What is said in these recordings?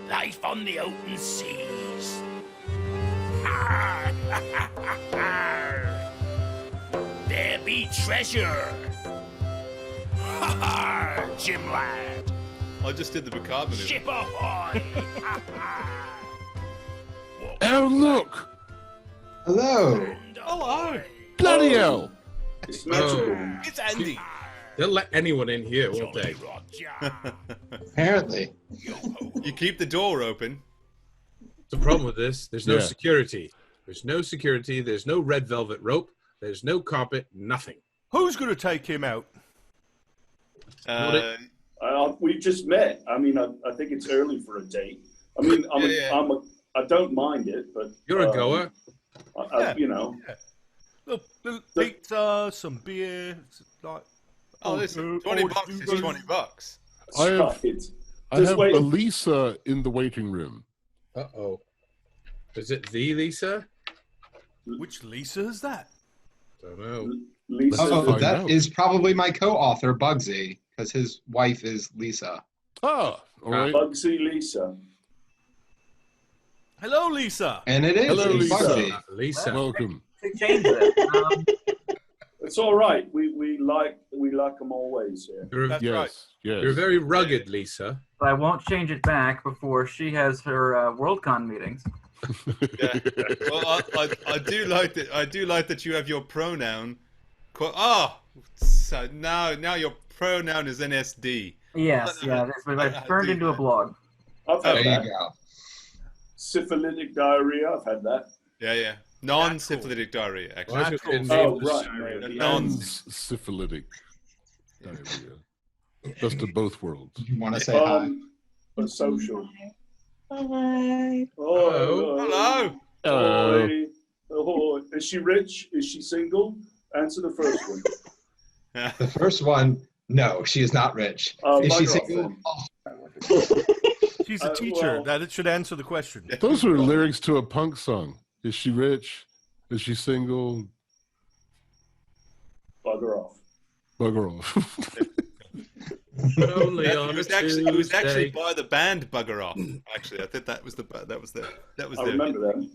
Life on the open seas. There be treasure. Jim lad. I just did the Picard maneuver. Ship ahoy. Oh, look! Hello. Hello. Bloody hell! It's magical. It's Andy. They'll let anyone in here, won't they? Apparently. You keep the door open. The problem with this, there's no Yeah. security. There's no security. There's no red velvet rope. There's no carpet. Nothing. Who's going to take him out? We just met. I mean, I think it's early for a date. I mean, I don't mind it, but You're a goer. you know. Little pizza, some beer, like. Oh, listen, $20 is $20. I have Just a Lisa in the waiting room. Uh-oh. Is it the Lisa? Which Lisa is that? Don't know. Lisa. Oh, I that know. is probably my co-author, Bugsy, because his wife is Lisa. Ah, all right. Bugsy Lisa. Hello, Lisa. And it is. Hello, it's Lisa. Bugsy. Lisa. Welcome. To change it. It's all right. We like them always here. You're, That's Yes, right. yes. you're very rugged, Lisa. But I won't change it back before she has her Worldcon meetings. Yeah. Well, I do like that. I do like that you have your pronoun. So now your pronoun is NSD. Yes, yeah, that's what I've turned into a blog. I've had There that. you go. Syphilitic diarrhea. I've had that. Yeah. Non-syphilitic diarrhea, actually. Why should it Oh, name right. this- no, Non-syphilitic diarrhea. Best of both worlds. You want to say hi? But social. Hi. Oh, Hello. Hello. Ahoy. Ahoy. Is she rich? Is she single? Answer the first one. The first one, no, she is not rich. Is she bugger off single? then. Oh, She's a teacher. well- That should answer the question. Those are lyrics to a punk song. Is she rich? Is she single? Bugger off. Bugger off. But only It on was a actually Tuesday. by the band Bugger Off. Actually, I think that was I remember that.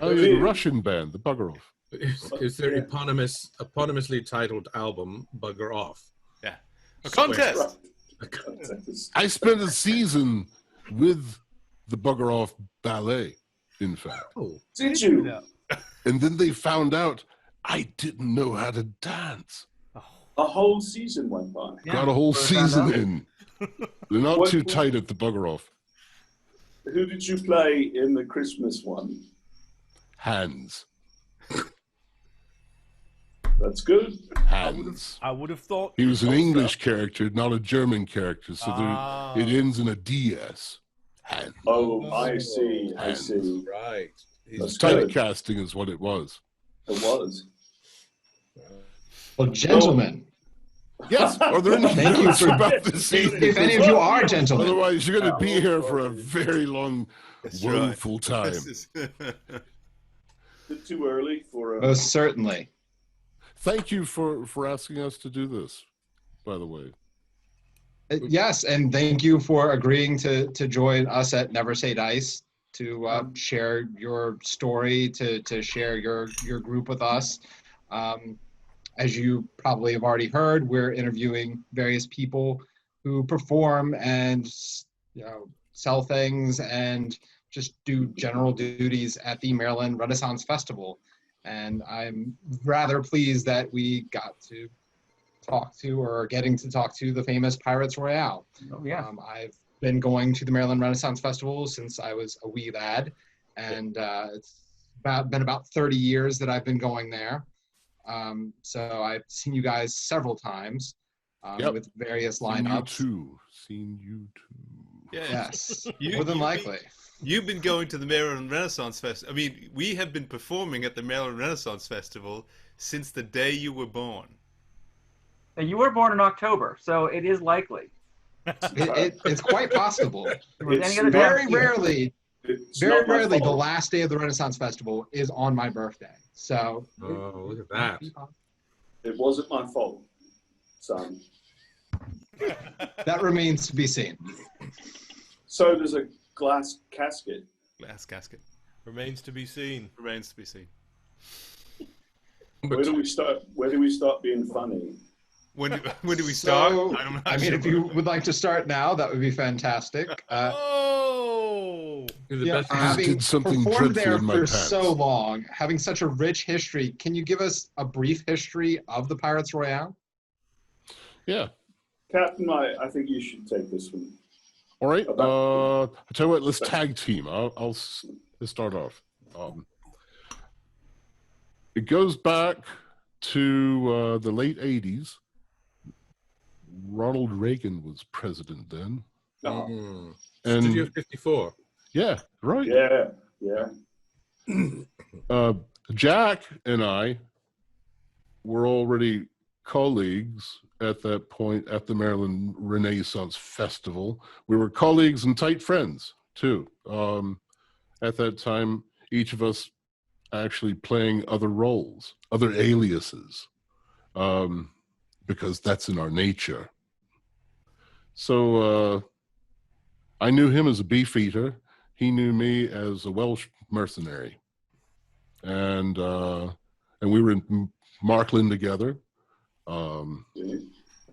Oh, yeah, the Russian band, the Bugger Off. Is their eponymously titled album Bugger Off? Yeah. A contest. I spent a season with the Bugger Off ballet, in fact. Oh, Did you? Yeah. And then they found out I didn't know how to dance. A whole season went by. Got a whole season in. They're not What- too tight at the Bugger Off. Who did you play in the Christmas one? Hands. That's good. Hands. I would have thought. He was an English character, not a German character, so it ends in a DS. Hands. Oh, I see. I see. right. That's good. Typecasting is what it was. It was. well, gentlemen, Yes. Are there any Thank you notes for- about this evening? if any of you are gentlemen, Otherwise, you're going to be here for a very long, That's woeful time. This is- Bit too early for a. most certainly. Thank you for asking us to do this, by the way. Yes, and thank you for agreeing to join us at Never Say Dice to share your story, to share your group with us. As you probably have already heard, we're interviewing various people who perform and sell things and just do general duties at the Maryland Renaissance Festival. And I'm rather pleased that we got to talk to, or getting to talk to, the famous Pyrates Royale. Oh, yeah. I've been going to the Maryland Renaissance Festival since I was a wee lad, and it's been about 30 years that I've been going there. So I've seen you guys several times with various lineups. Seen you too. Yeah. Yes, You- more than you- likely. You've been going to the Maryland Renaissance Festival. I mean, we have been performing at the Maryland Renaissance Festival since the day you were born. And you were born in October, so it is likely. It's quite possible. With It's any other Very time- rarely, It's very not my rarely, the fault. last day of the Renaissance Festival is on my birthday. So Oh, look at that. It wasn't my fault, son. that remains to be seen. So there's a glass casket. Glass casket. Remains to be seen. Remains to be seen. Where do we start? Where do we start being funny? When do we start? So, I'm not I mean, sure. if you would like to start now, that would be fantastic. Oh! You're the Yeah, best. having did something performed dreadful there in my for pants. so long, having such a rich history, can you give us a brief history of the Pyrates Royale? Yeah. Captain, I think you should take this one. All right. I'll tell you what. Let's tag team. Let's start off. It goes back to the late '80s. Ronald Reagan was president then. Oh, And Studio 54. yeah, right. yeah. Jack and I were already colleagues at that point at the Maryland Renaissance Festival. We were colleagues and tight friends too. At that time, each of us actually playing other roles, other aliases, because that's in our nature. So I knew him as a beefeater. He knew me as a Welsh mercenary, and we were in Markland together.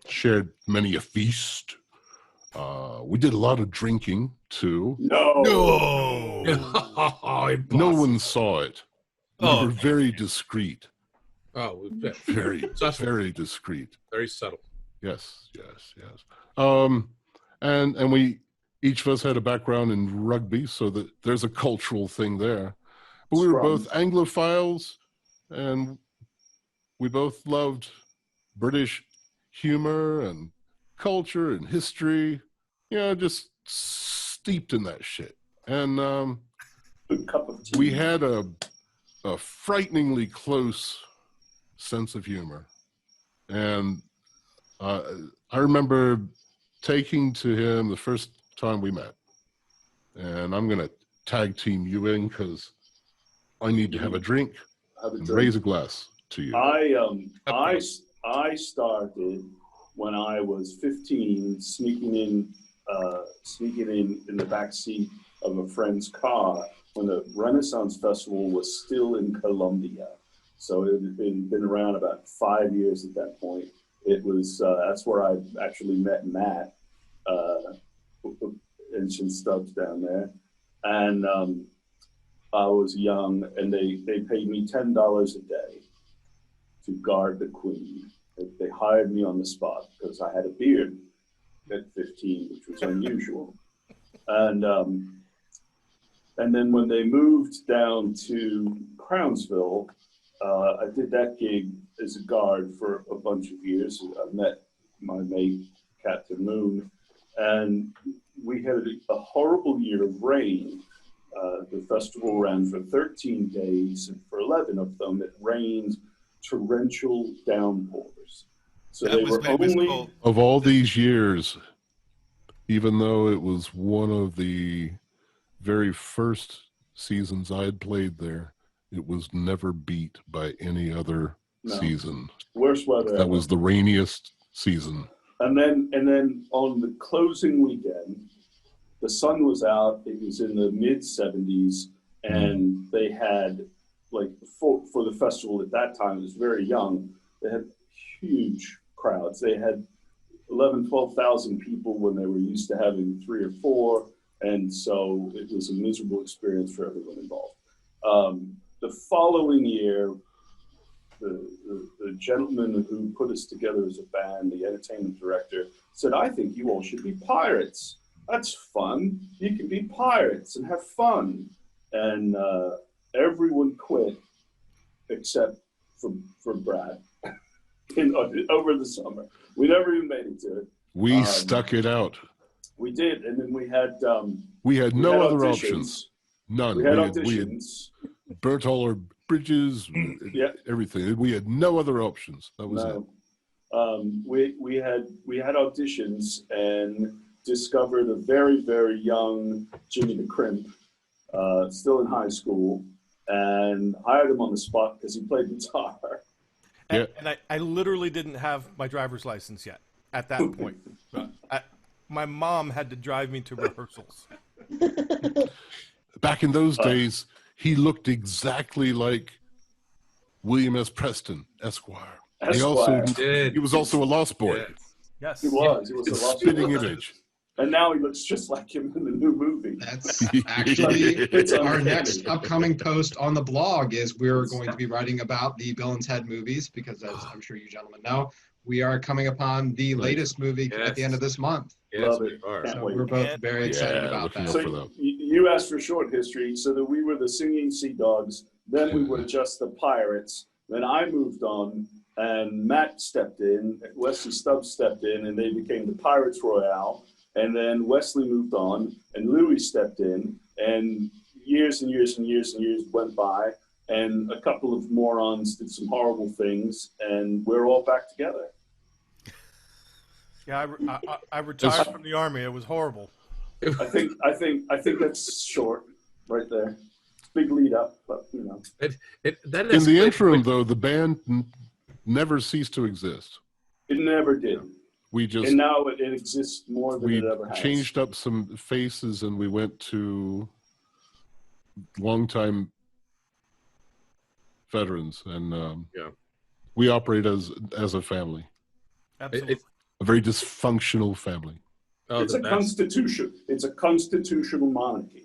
Shared many a feast. We did a lot of drinking too. No. No one saw it. We Oh. were very discreet. Oh, Very, Subtle. very discreet. very subtle. Yes. And we each of us had a background in rugby, so that there's a cultural thing there. But we were both Anglophiles, and we both loved British humor and culture and history. You know, just steeped in that shit. And Good cup of tea. we had a frighteningly close sense of humor. And I remember taking to him the first time we met. And I'm going to tag team you in because I need to have a drink and raise a glass to you. I started when I was 15, sneaking in the back seat of a friend's car when the Renaissance Festival was still in Columbia. So it had been around about 5 years at that point. It was that's where I actually met Matt, Ancient Stubbs down there, and I was young, and they paid me $10 a day to guard the Queen. They hired me on the spot because I had a beard at 15, which was unusual. And then when they moved down to Crownsville, I did that gig as a guard for a bunch of years. I met my mate, Captain Moon, and we had a horrible year of rain. The festival ran for 13 days, and for 11 of them, it rained torrential downpours. So they were only... Of all these years, even though it was one of the very first seasons I had played there, it was never beat by any other season. Worst weather That ever. was the rainiest season. And then on the closing weekend, the sun was out. It was in the mid 70s, and they had, like, for the festival at that time, it was very young. They had huge crowds. They had 11, 12,000 people when they were used to having 3 or 4, and so it was a miserable experience for everyone involved. The following year, the gentleman who put us together as a band, the entertainment director, said, "I think you all should be pirates. That's fun. You can be pirates and have fun." And everyone quit except for Brad over the summer. We never even made it to it. We stuck it out. We did, and then we had no other auditions. options. None. We had we auditions. had burnt all our bridges, everything. We had no other options. That was it. We had auditions and discovered a very, very young Jimmy the Crimp, still in high school, and hired him on the spot because he played guitar. And I literally didn't have my driver's license yet at that point. My mom had to drive me to rehearsals. Back in those days, he looked exactly like William S. Preston, Esquire. He was also a Lost Boy. Yes. He was. He was It's a lost spitting boy. image. And now he looks just like him in the new movie. That's actually It's our uncanny. next upcoming post on the blog is we're going to be writing about the Bill and Ted movies because, as I'm sure you gentlemen know, we are coming upon the latest movie at the end of this month. Yes, Love we it. are. Can't So wait. we're both very excited about looking that. up So for them. you asked for short history, so that we were the Singing Sea Dogs, then we were just the Pirates, then I moved on, and Matt stepped in, Wesley Stubbs stepped in, and they became the Pyrates Royale, and then Wesley moved on, and Louis stepped in, and years and years and years and years went by, and a couple of morons did some horrible things, and we're all back together. Yeah, I retired from the army. It was horrible. I think that's short, right there. Big lead up, but you know. In the interim, though, the band never ceased to exist. It never did. We just And now it exists more than it ever has. changed up some faces, and we went to longtime veterans, and we operate as a family, Absolutely. a very dysfunctional family. Oh, It's a constitution. It's a constitutional monarchy.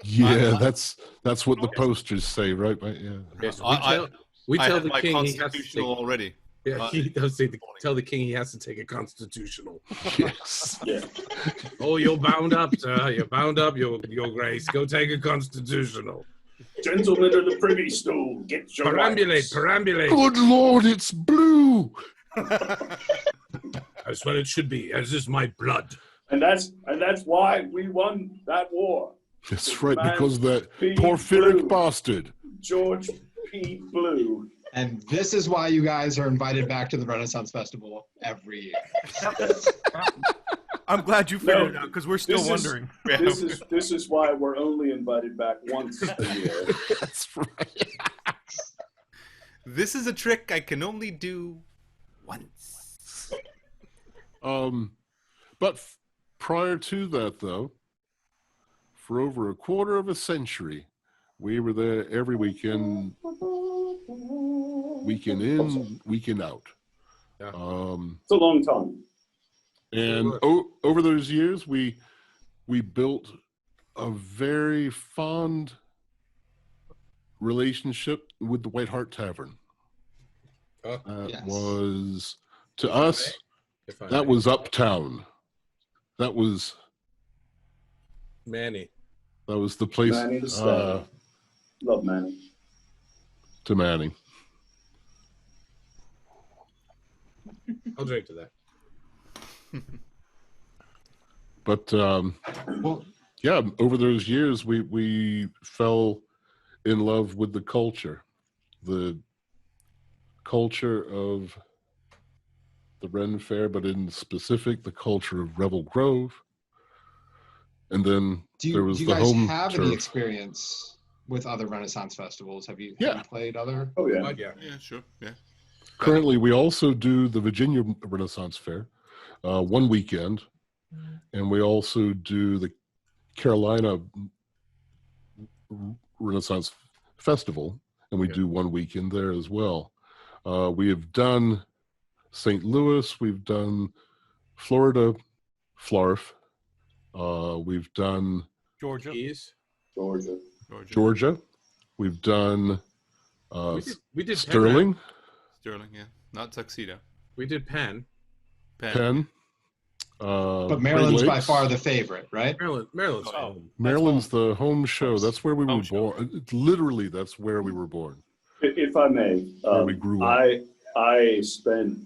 Yeah, that's what the posters say, right? Yeah. Yes, I tell have the my king he has to constitutional take, already. yeah, he does say tell the king he has to take a constitutional. Yes. Yeah. Oh, you're bound up, sir. You're bound up, your grace. Go take a constitutional. Gentlemen of the privy stool, get your rights. Perambulate. Good Lord, it's blue. That's what it should be, as is my blood. And that's why we won that war. That's right, Man, because that P. porphyric Blue. bastard. George P. Blue. And this is why you guys are invited back to the Renaissance Festival every year. I'm glad you figured it out because we're still wondering. This is why we're only invited back once a year. That's right. This is a trick I can only do once. But prior to that, though, for over a quarter of a century, we were there every weekend, weekend in, weekend out. Yeah. It's a long time. And over those years, we built a very fond relationship with the White Hart Tavern. That was, to us, that was uptown. That was Manny. That was the place. Manny to stay. Love Manny. To Manny. I'll drink to that. But Well, yeah, over those years, we fell in love with the culture of the Ren Fair, but in specific, the culture of Revel Grove. And then do there was you the guys home have turf. any experience with other Renaissance festivals? Have you played other? Oh yeah. Yeah. Yeah, sure. Yeah. Currently, we also do the Virginia Renaissance Fair, one weekend, and we also do the Carolina Renaissance Festival, and we do one weekend there as well. We have done St. Louis, we've done Florida, Flarf, we've done Georgia. Georgia, we've done we did Sterling. Sterling, yeah. Not Tuxedo. We did Penn. Penn. But Maryland's by far the favorite, right? Maryland's home. Maryland's the home show. That's where we were born. Literally, that's where we were born. If I may, Where we grew up. I spent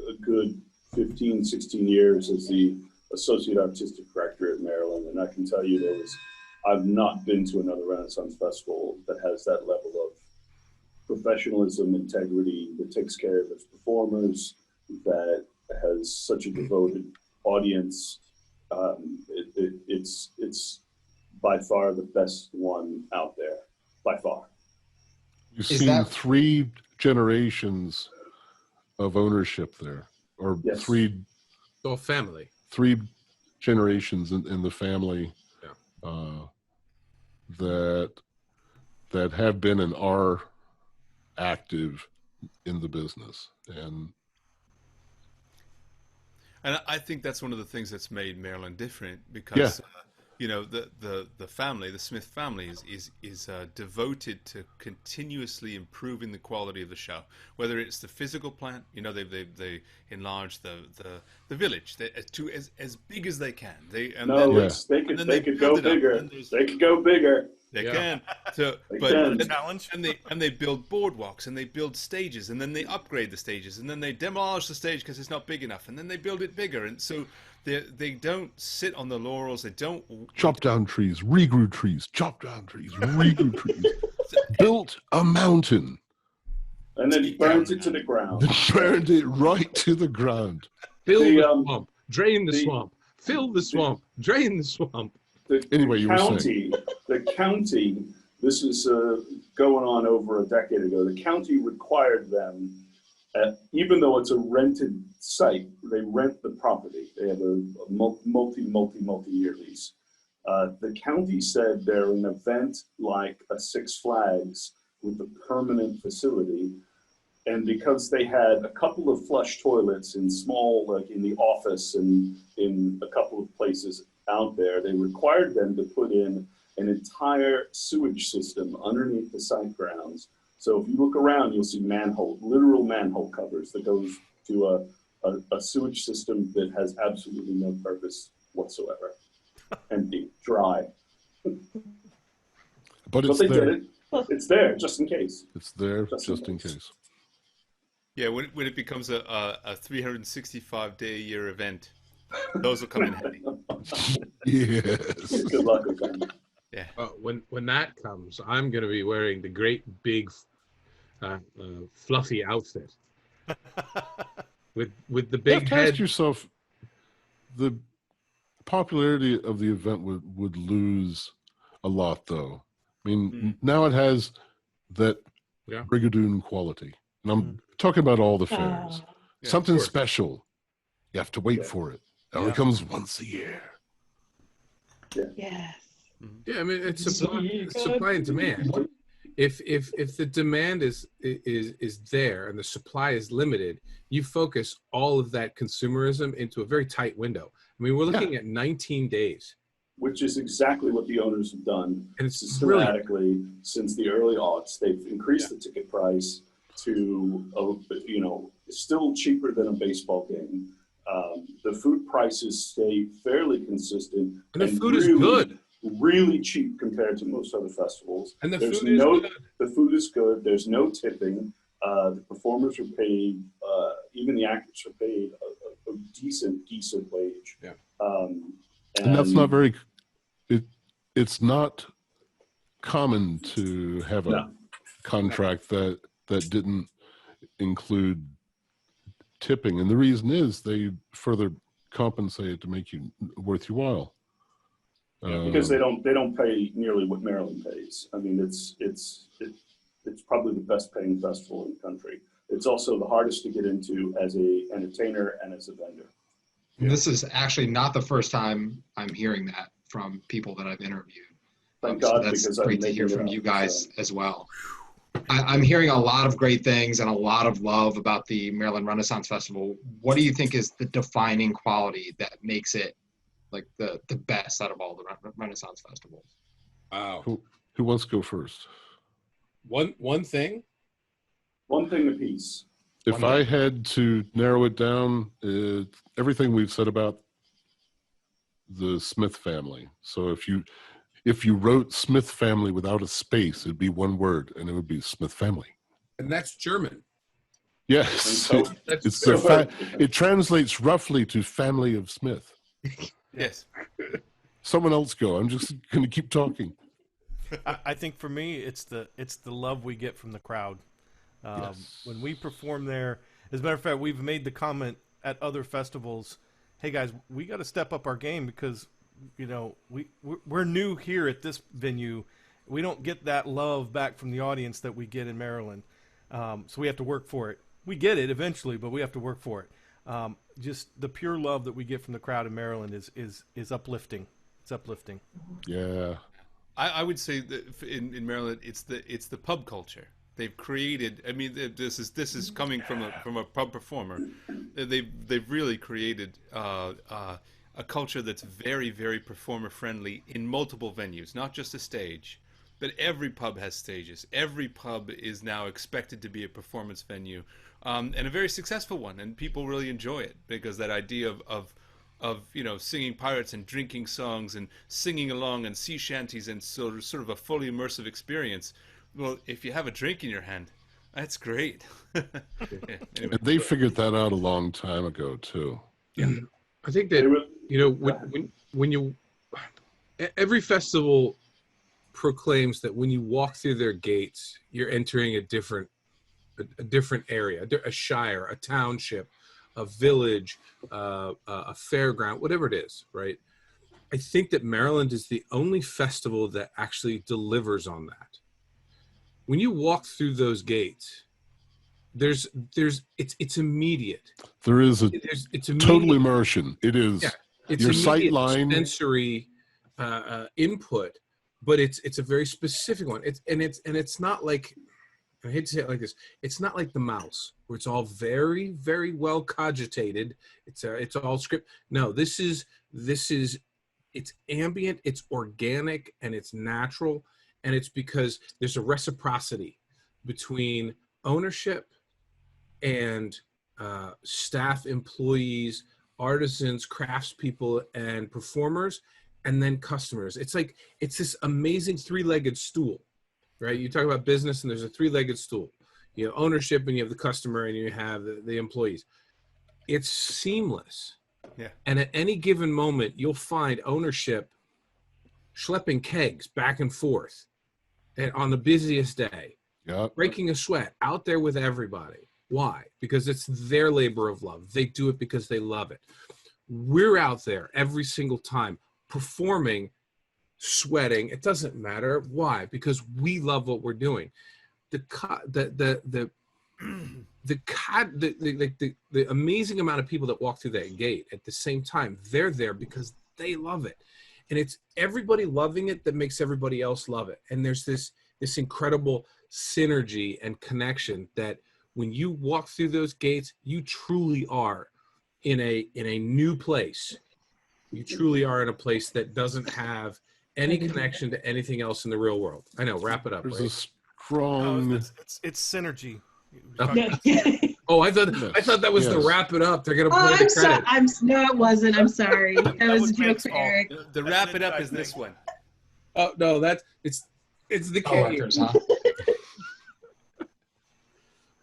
a good 15, 16 years as the associate artistic director at Maryland, and I can tell you I've not been to another Renaissance festival that has that level of professionalism, integrity, that takes care of its performers, that has such a devoted audience. It's by far the best one out there, by far. You've seen 3 generations of ownership there, or Yes. 3 So family. 3 generations in the family that have been and are active in the business, and I think that's one of the things that's made Maryland different, because you know, the family, the Smith family, is devoted to continuously improving the quality of the show. Whether it's the physical plant, you know, they enlarge the village to as big as they can. They could go bigger. They could go bigger. They can. So, challenge. And they build boardwalks, and they build stages, and then they upgrade the stages, and then they demolish the stage because it's not big enough, and then they build it bigger. And so they don't sit on the laurels. They don't chop down trees, regrew trees, chop down trees, regrew trees. Built a mountain, and then burned it to the ground. Burned it right to the ground. Fill the swamp, drain the swamp, fill the swamp, drain the swamp. The county, this is going on over a decade ago, the county required them, even though it's a rented site, they rent the property. They have a multi-year lease. The county said they're an event like a Six Flags with a permanent facility. And because they had a couple of flush toilets in small, like in the office and in a couple of places out there, they required them to put in an entire sewage system underneath the site grounds. So if you look around, you'll see literal manhole covers that goes to a sewage system that has absolutely no purpose whatsoever. Empty, dry. But they did it. It's there, just in case. It's there, just in case. Yeah, when it becomes a 365-day-a-year event, those will come in handy. Yes. Good luck with that. Yeah. When that comes, I'm going to be wearing the great big fluffy outfit with the big head. Ask yourself, the popularity of the event would lose a lot, though. I mean, now it has that Brigadoon quality, and I'm talking about all the fairs. Something special. You have to wait for it. It only comes once a year. Yes. Yeah, I mean, it's supply and demand. If the demand is there and the supply is limited, you focus all of that consumerism into a very tight window. I mean, we're looking at 19 days. Which is exactly what the owners have done and it's systematically since the early aughts. They've increased the ticket price to, still cheaper than a baseball game. The food prices stay fairly consistent. And the food is good. Really cheap compared to most other festivals. And the food is good. The food is good. There's no tipping. The performers are paid, even the actors are paid a decent wage. Yeah. And that's not very, it's not common to have a contract that didn't include tipping. And the reason is they further compensate it to make you worth your while. Because they don't pay nearly what Maryland pays. I mean, it's probably the best paying festival in the country. It's also the hardest to get into as a entertainer and as a vendor. This is actually not the first time I'm hearing that from people that I've interviewed. Thank God, that's because great to hear from you guys as well. I'm hearing a lot of great things and a lot of love about the Maryland Renaissance Festival. What do you think is the defining quality that makes it like the best out of all the Renaissance festivals? Wow. Who wants to go first? One thing? One thing apiece. If I had to narrow it down, everything we've said about the Smith family. So if you wrote Smith family without a space, it'd be one word, and it would be Smith family. And that's German. Yes, So it translates roughly to family of Smith. Yes. Someone else go. I'm just going to keep talking. I think for me, it's the love we get from the crowd. When we perform there, as a matter of fact, we've made the comment at other festivals, hey guys, we got to step up our game because, we're new here at this venue. We don't get that love back from the audience that we get in Maryland. So we have to work for it. We get it eventually, but we have to work for it. just the pure love that we get from the crowd in Maryland is uplifting. It's uplifting. Yeah. I would say that in Maryland, it's the pub culture. They've created. I mean, this is coming from a pub performer. They've really created a culture that's very, very performer friendly in multiple venues, not just a stage, but every pub has stages. Every pub is now expected to be a performance venue, and a very successful one. And people really enjoy it because that idea of singing pirates and drinking songs and singing along and sea shanties and sort of a fully immersive experience. Well, if you have a drink in your hand, that's great. Yeah, anyway. And they figured that out a long time ago too. Yeah, I think that when you every festival proclaims that when you walk through their gates, you're entering a different area, a shire, a township, a village, a fairground, whatever it is, right? I think that Maryland is the only festival that actually delivers on that. When you walk through those gates, it's immediate. There is it's total immersion. It is. Yeah, it's your immediate sight line, sensory input, but it's a very specific one. It's not like, I hate to say it like this, it's not like the mouse where it's all very, very well cogitated. It's all script. No, this is it's ambient, it's organic, and it's natural, and it's because there's a reciprocity between ownership and staff, employees, artisans, craftspeople, and performers, and then customers. It's this amazing three-legged stool, right? You talk about business, and there's a three-legged stool. You have ownership, and you have the customer, and you have the employees. It's seamless. Yeah. And at any given moment, you'll find ownership schlepping kegs back and forth and on the busiest day, breaking a sweat out there with everybody. Why? Because it's their labor of love. They do it because they love it. We're out there every single time performing, sweating. It doesn't matter. Why? Because we love what we're doing. The amazing amount of people that walk through that gate at the same time, they're there because they love it. And it's everybody loving it that makes everybody else love it. And there's this incredible synergy and connection that when you walk through those gates, you truly are in a new place. You truly are in a place that doesn't have any connection to anything else in the real world. I know, wrap it up. There's right? a strong. No, it's synergy. Oh, I thought that was the wrap it up. They're gonna play I'm the sorry. credits. No, it wasn't. I'm sorry. That was a joke Greg's for fault. Eric. The wrap it up is this one. Oh no, it's the K. Coworkers, huh?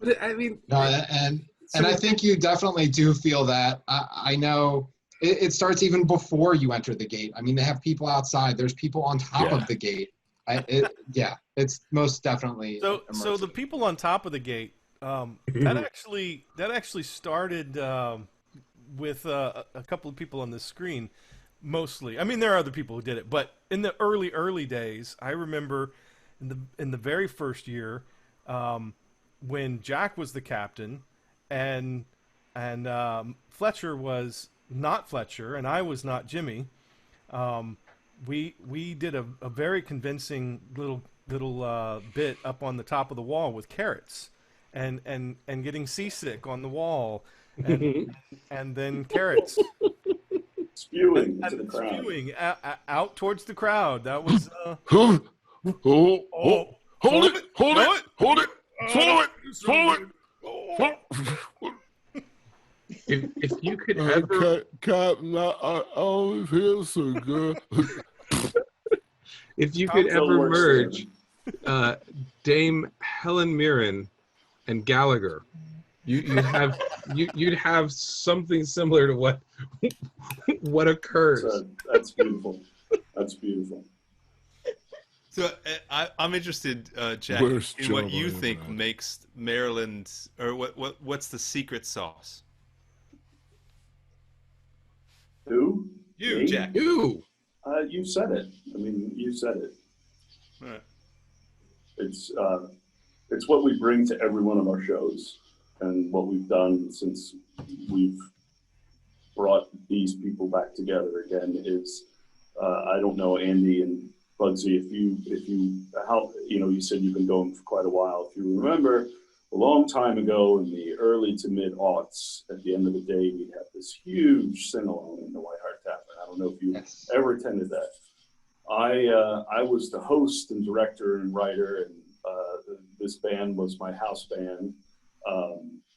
But I mean, No, and I think you definitely do feel that. I know it starts even before you enter the gate. I mean, they have people outside. There's people on top of the gate. It's most definitely So immersive. the people on top of the gate, that actually started with a couple of people on the screen, mostly. I mean, there are other people who did it, but in the early days, I remember in the very first year, when Jack was the captain, and Fletcher was not Fletcher, and I was not Jimmy. We did a very convincing little bit up on the top of the wall with carrots, and getting seasick on the wall, and then carrots spewing into the crowd. spewing out towards the crowd. That was Hold it! if you could ever, Captain, I always feel so good. if you could ever merge Dame Helen Mirren and Gallagher, you'd have something similar to what occurs. That's beautiful. That's beautiful. So I'm interested, Jack, Worst in what job you I ever think had. makes Maryland, or what's the secret sauce? Who? You, Me? Jack. You. You said it. I mean, you said it. All right. It's what we bring to every one of our shows, and what we've done since we've brought these people back together again is, I don't know, Andy and Bugsy, if you how, you know, you said you've been going for quite a while. If you remember, a long time ago in the early to mid aughts, at the end of the day, we'd have this huge sing-along in the White Hart Tavern. I don't know if you ever attended that. I was the host and director and writer, and this band was my house band.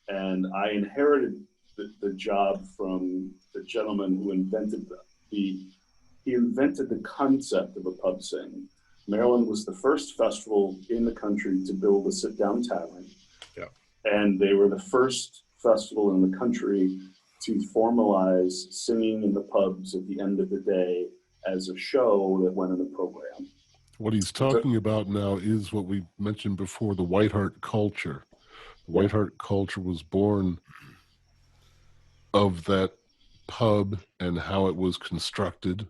And I inherited the job from the gentleman who invented he invented the concept of a pub sing. Maryland was the first festival in the country to build a sit-down tavern. Yeah. And they were the first festival in the country to formalize singing in the pubs at the end of the day as a show that went in the program. What he's talking about now is what we mentioned before, the White Hart culture. The White Hart culture was born of that pub and how it was constructed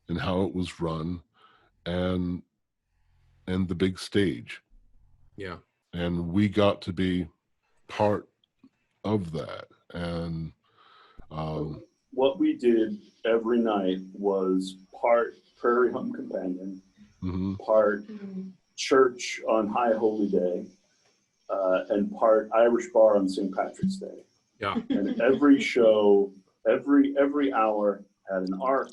and how it was run, and the big stage. Yeah. And we got to be part of that. And what we did every night was part Prairie Home Companion, part church on High Holy Day, and part Irish Bar on St. Patrick's Day. Yeah. And every show, every hour had an arc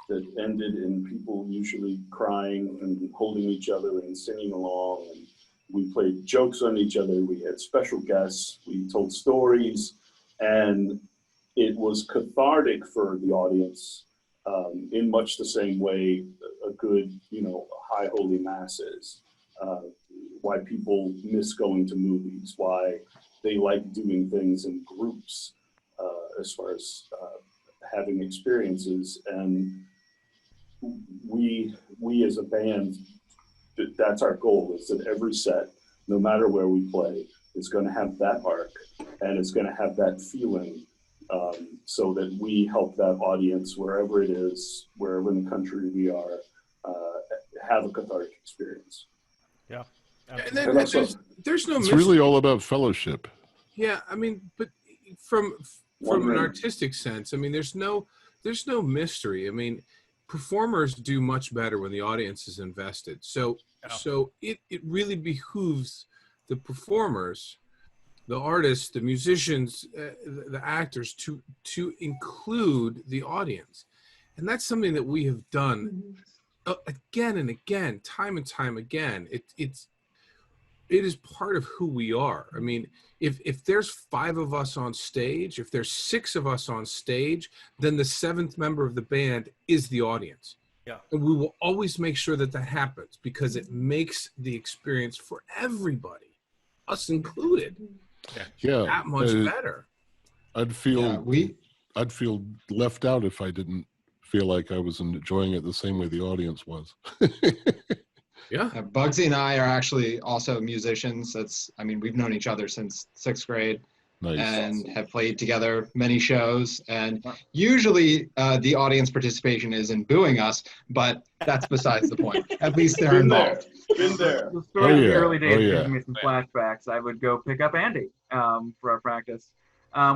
that ended in people usually crying and holding each other and singing along. And we played jokes on each other. We had special guests. We told stories, and it was cathartic for the audience, in much the same way a good, you know, high holy mass is. Why people miss going to movies, why they like doing things in groups, as far as having experiences. And we as a band, that's our goal, is that every set, no matter where we play, is going to have that arc and it's going to have that feeling, so that we help that audience wherever it is, wherever in the country we are, have a cathartic experience. Yeah. And then there's no it's mystery. really all about fellowship. Yeah, I mean, but from an artistic sense, I mean, there's no mystery. I mean, performers do much better when the audience is invested. So it really behooves the performers, the artists, the musicians, the actors to include the audience. And that's something that we have done again and again, time and time again. It is part of who we are. I mean, if there's 5 of us on stage, if there's 6 of us on stage, then the 7th member of the band is the audience. Yeah. And we will always make sure that happens, because it makes the experience for everybody, us included, that much better. I'd feel left out if I didn't feel like I was enjoying it the same way the audience was. Yeah. Bugsy and I are actually also musicians. We've known each other since 6th grade. Nice. And have played together many shows. And usually the audience participation is in booing us, but that's besides the point. At least they're involved. Been there. The story of the early days gives me some flashbacks. I would go pick up Andy for our practice.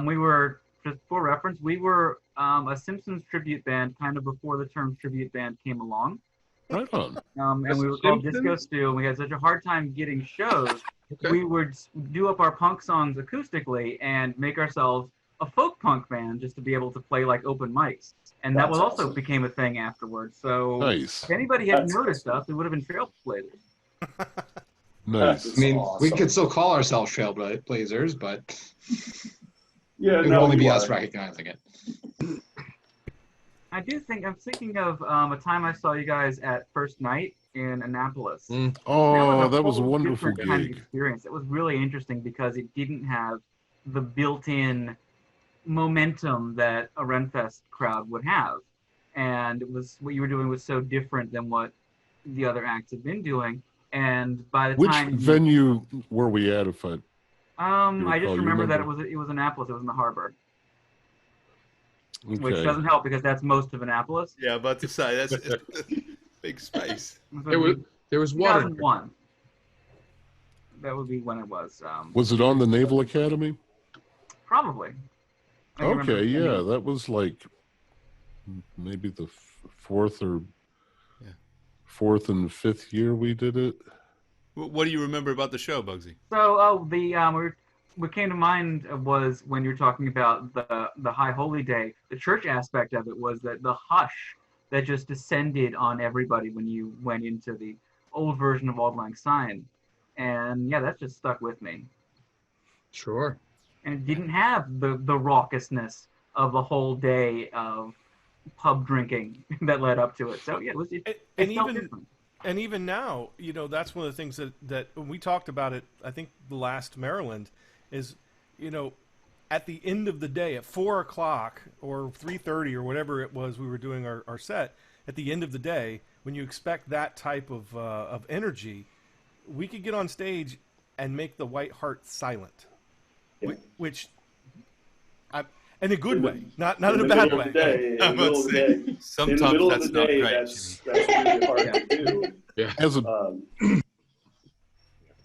We were, just for reference, we were a Simpsons tribute band kind of before the term tribute band came along. Right on. And we were called Disco Stew, and we had such a hard time getting shows. Okay. We would do up our punk songs acoustically and make ourselves a folk punk band just to be able to play like open mics. And that was also became a thing afterwards. So if anybody had noticed us, it would have been Trailblazers. Nice. I mean, we could still call ourselves Trailblazers, but it would only be us recognizing it. I'm thinking of a time I saw you guys at First Night in Annapolis. Oh, that was a wonderful gig. Kind of experience. It was really interesting because it didn't have the built-in momentum that a Renfest crowd would have. And it was, what you were doing was so different than what the other acts had been doing. And by the time... Which venue were we at, if I just remember that it was Annapolis. It was in the harbor. Okay. Which doesn't help because that's most of Annapolis. Yeah, about to say that's big space. There was water. 2001. That would be when it was. Was it on the Naval Academy? Probably. I remember Okay, spending- yeah, that was like maybe the fourth and fifth year we did it. What do you remember about the show, Bugsy? So, what came to mind was when you're talking about the High Holy Day. The church aspect of it was that the hush that just descended on everybody when you went into the old version of Auld Lang Syne, and yeah, that just stuck with me. Sure. And it didn't have the raucousness of the whole day of pub drinking that led up to it. So yeah, it felt different. And even now, you know, that's one of the things that when we talked about it, I think the last Maryland is, you know, at the end of the day at 4 o'clock or 3:30 or whatever it was we were doing our set, at the end of the day, when you expect that type of energy, we could get on stage and make the White Hart silent, which in a good way, not in a bad way. Sometimes that's not right. That's really hard to do. Yeah.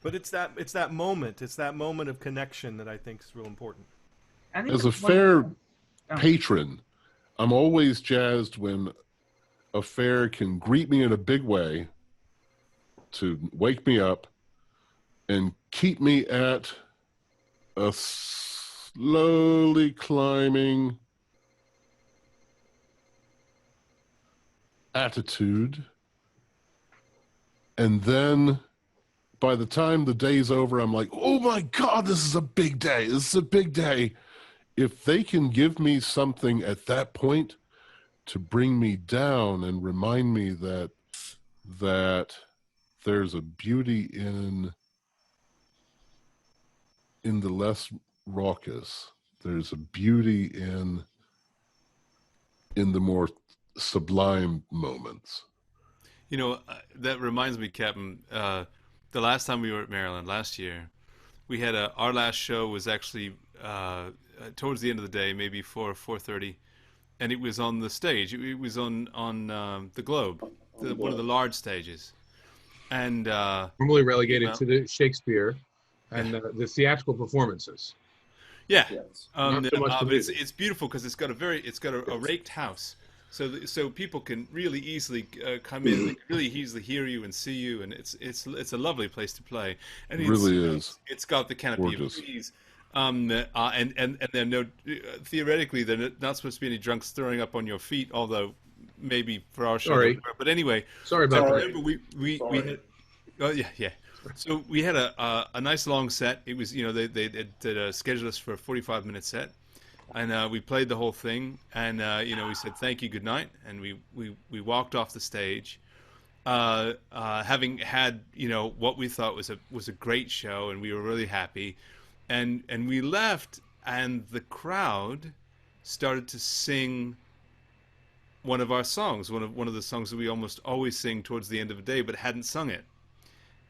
But it's that moment of connection that I think is real important. As a fair patron, I'm always jazzed when a fair can greet me in a big way to wake me up and keep me at a slowly climbing attitude. And then by the time the day's over, I'm like, oh my God, this is a big day. This is a big day. If they can give me something at that point to bring me down and remind me that there's a beauty in the less raucous, there's a beauty in the more sublime moments. You know, that reminds me, Captain, the last time we were at Maryland last year, we had our last show was actually towards the end of the day, maybe 4:30, and it was on the stage. It was on the Globe, one of the large stages, and Normally relegated to the Shakespeare and the theatrical performances. Yeah, Yes. Not so much but the it's beautiful because it's got a raked house, so people can really easily come in, they can really easily hear you and see you, and it's a lovely place to play. And It really is. It's got the canopy Gorgeous. of trees, and then theoretically there are not supposed to be any drunks throwing up on your feet, although maybe for our show. Sorry. But anyway, Sorry about I that. remember we had, oh yeah. So we had a nice long set. It was, you know, they did schedule us for a 45-minute set, and we played the whole thing. And you know, we said thank you, good night, and we walked off the stage, having had, you know, what we thought was a great show, and we were really happy, and we left, and the crowd started to sing one of our songs, one of the songs that we almost always sing towards the end of the day, but hadn't sung it.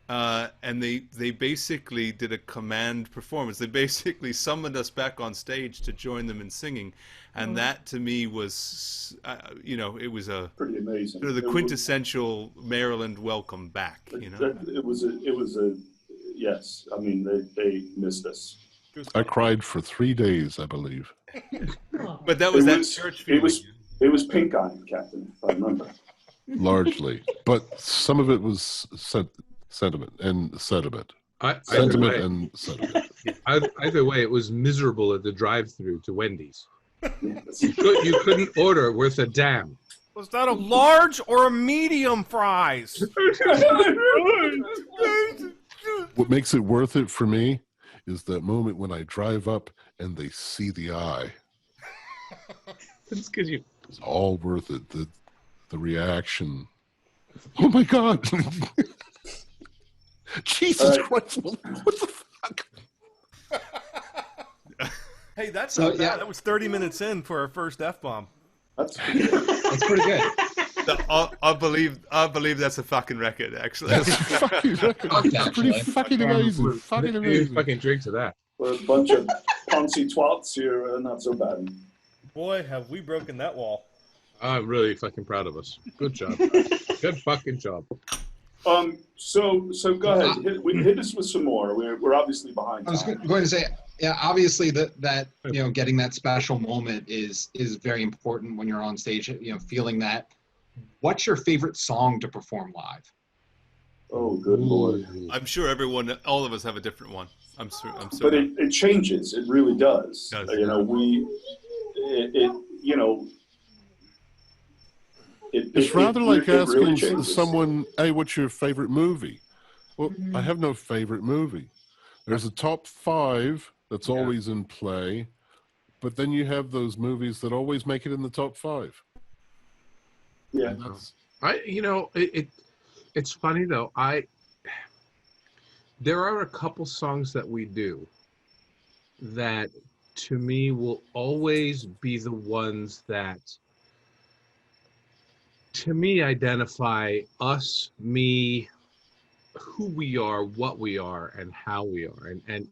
And they basically did a command performance. They basically summoned us back on stage to join them in singing, and that to me was, you know, it was a Pretty amazing. sort of the quintessential Maryland welcome back. You know, It was a yes. I mean, they missed us. I cried for 3 days, I believe. but that was It that was- church it feeling. was- It was pink eye, Captain, if I remember. Largely, but some of it was sentiment and sediment. Sentiment and sediment. Either way, it was miserable at the drive-through to Wendy's. Yes. You couldn't order worth a damn. Was that a large or a medium fries? What makes it worth it for me is that moment when I drive up and they see the eye. It's because you. It's all worth it. The reaction. Oh my God! Jesus Christ! What the fuck? Hey, that's So, not bad. yeah. That was 30 minutes in for our first F-bomb. That's That's pretty good. I believe that's a fucking record, actually. That's a fucking record. It's pretty fucking amazing. Fucking You amazing. fucking drink to that. we're a bunch of poncy twats here, not so bad. Boy, have we broken that wall. I'm really fucking proud of us. Good job. Good fucking job. So go ahead. Hit us with some more. We're obviously behind I was time. going to say, Yeah, obviously that getting that special moment is very important when you're on stage. Feeling that. What's your favorite song to perform live? Oh, good Lord. I'm sure all of us have a different one. I'm certain. But it changes. It really does. It does. It's rather like asking really changes. someone, "Hey, what's your favorite movie?" Well, I have no favorite movie. There's a top 5 that's always in play, but then you have those movies that always make it in the top 5. Yeah. It's funny though. There are a couple songs that we do that to me will always be the ones that to me identify us, me, who we are, what we are, and how we are, and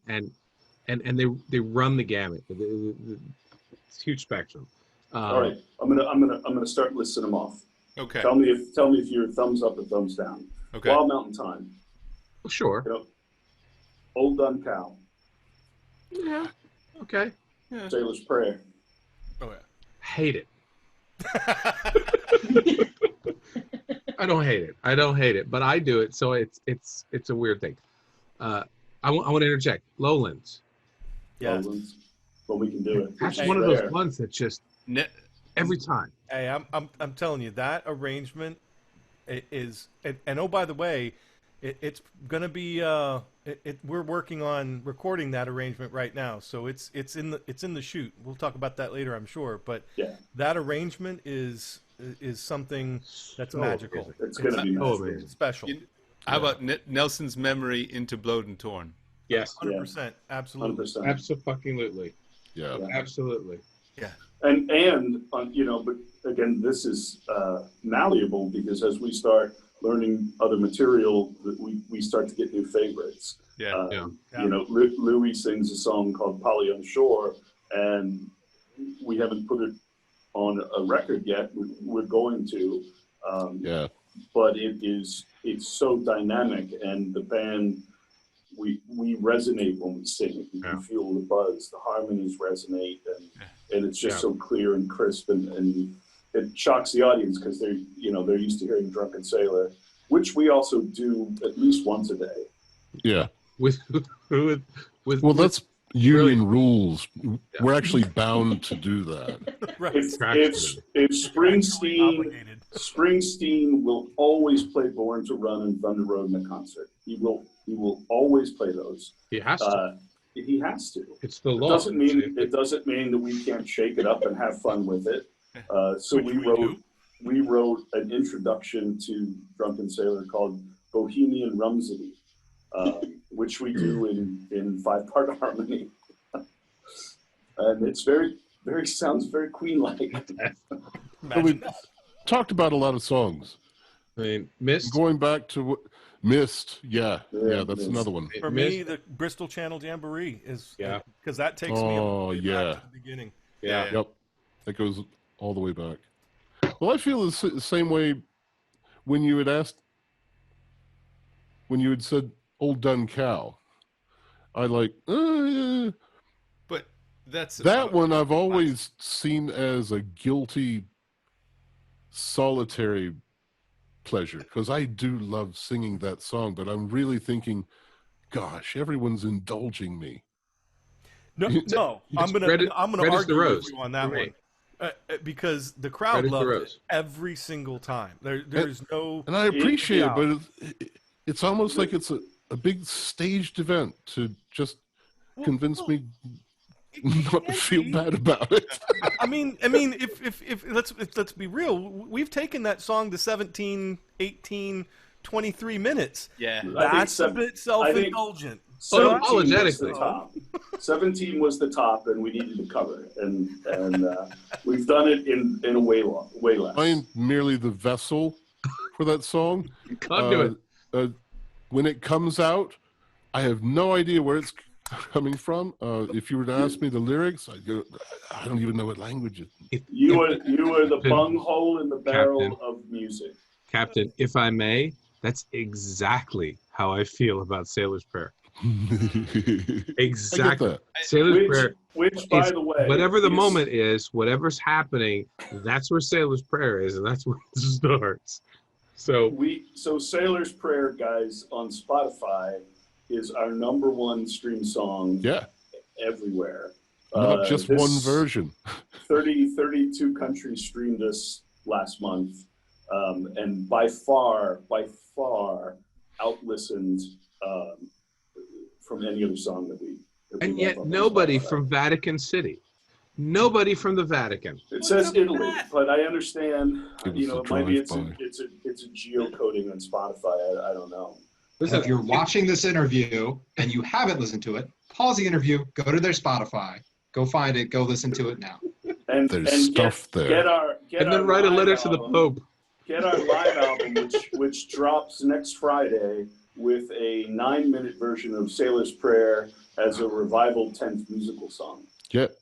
they run the gamut. It's a huge spectrum. All right, I'm gonna start listing them off. Okay. Tell me if you're thumbs up or thumbs down. Okay. Wild Mountain Time. Sure. Old Dun Cow. Yeah. Okay. Yeah. Sailor's Prayer. Oh yeah. Hate it. I don't hate it, but I do it, so it's a weird thing. I want to interject. Lowlands. Yeah. Lowlands. But we can do it. That's It's one of there. those ones that just every time. Hey, I'm telling you that arrangement is, and oh, by the way, it's gonna be we're working on recording that arrangement right now, so it's in the shoot. We'll talk about that later, I'm sure, but that arrangement is something that's magical. It's gonna be magical. It's special. How about Nelson's Memory into Blowed and Torn? Yes. 100%. Absolutely. 100%. Absolutely. Yeah. Absolutely. Yeah. And but again, this is malleable because as we start learning other material, we start to get new favorites. Yeah. Louis sings a song called Polly on Shore, and we haven't put it on a record yet. We're going to. But it's so dynamic, and the band, we resonate when we sing it. You can feel the buzz, the harmonies resonate, and it's just so clear and crisp, and it shocks the audience because they're used to hearing Drunken Sailor, which we also do at least once a day. Yeah. With that's union rules. We're actually bound to do that. Right. If Springsteen will always play Born to Run and Thunder Road in a concert. He will always play those. He has to. He has to. It's the law. It doesn't mean that we can't shake it up and have fun with it. So we wrote an introduction to Drunken Sailor called Bohemian Rhapsody, which we do in 5-part harmony, and it's sounds very Queen-like. We talked about a lot of songs. I mean, Mist. Going back to Mist, that's Mist. another one. For me, the Bristol Channel Jamboree is because that takes me all the way back to the beginning. Yep, that goes all the way back. Well, I feel the same way when you had said Old Dun Cow. I like, but that's that one I've always seen as a guilty, solitary pleasure, because I do love singing that song, but I'm really thinking, gosh, everyone's indulging me. No, I'm gonna argue with you on that one. Because the crowd loved it every single time. There's no, and I appreciate it, but it's almost like it's a big staged event to just convince me not to feel bad about it. I mean, if let's be real, we've taken that song to 17, 18, 23 minutes. Yeah, that's a bit self-indulgent. 17 was the top, and we needed to cover it, and we've done it in a way less. I'm merely the vessel for that song. Conduit. When it comes out, I have no idea where it's coming from. If you were to ask me the lyrics, I'd go, I don't even know what language it is. You are the bunghole in the barrel of music. Captain, if I may, that's exactly how I feel about Sailor's Prayer. Exactly. that. Sailor's Prayer. Which, by It's the way, whatever the is- moment is, whatever's happening, that's where Sailor's Prayer is, and that's where it starts. So Sailor's Prayer, guys, on Spotify is our #1 stream song. Yeah. Everywhere. Not just one version. 32 countries streamed us last month, and by far out-listened from any other song that we. and have yet on nobody Spotify. from Vatican City. Nobody from the Vatican. It says Italy, but I understand. It was a Maybe it's drive-by. a geocoding on Spotify. I don't know. If you're watching this interview and you haven't listened to it, pause the interview, go to their Spotify, go find it, go listen to it now. And There's stuff there. Get And then our write a live letter to the album. Pope. Get our live album, which drops next Friday with a 9-minute version of Sailor's Prayer as a revival 10th musical song. Yep.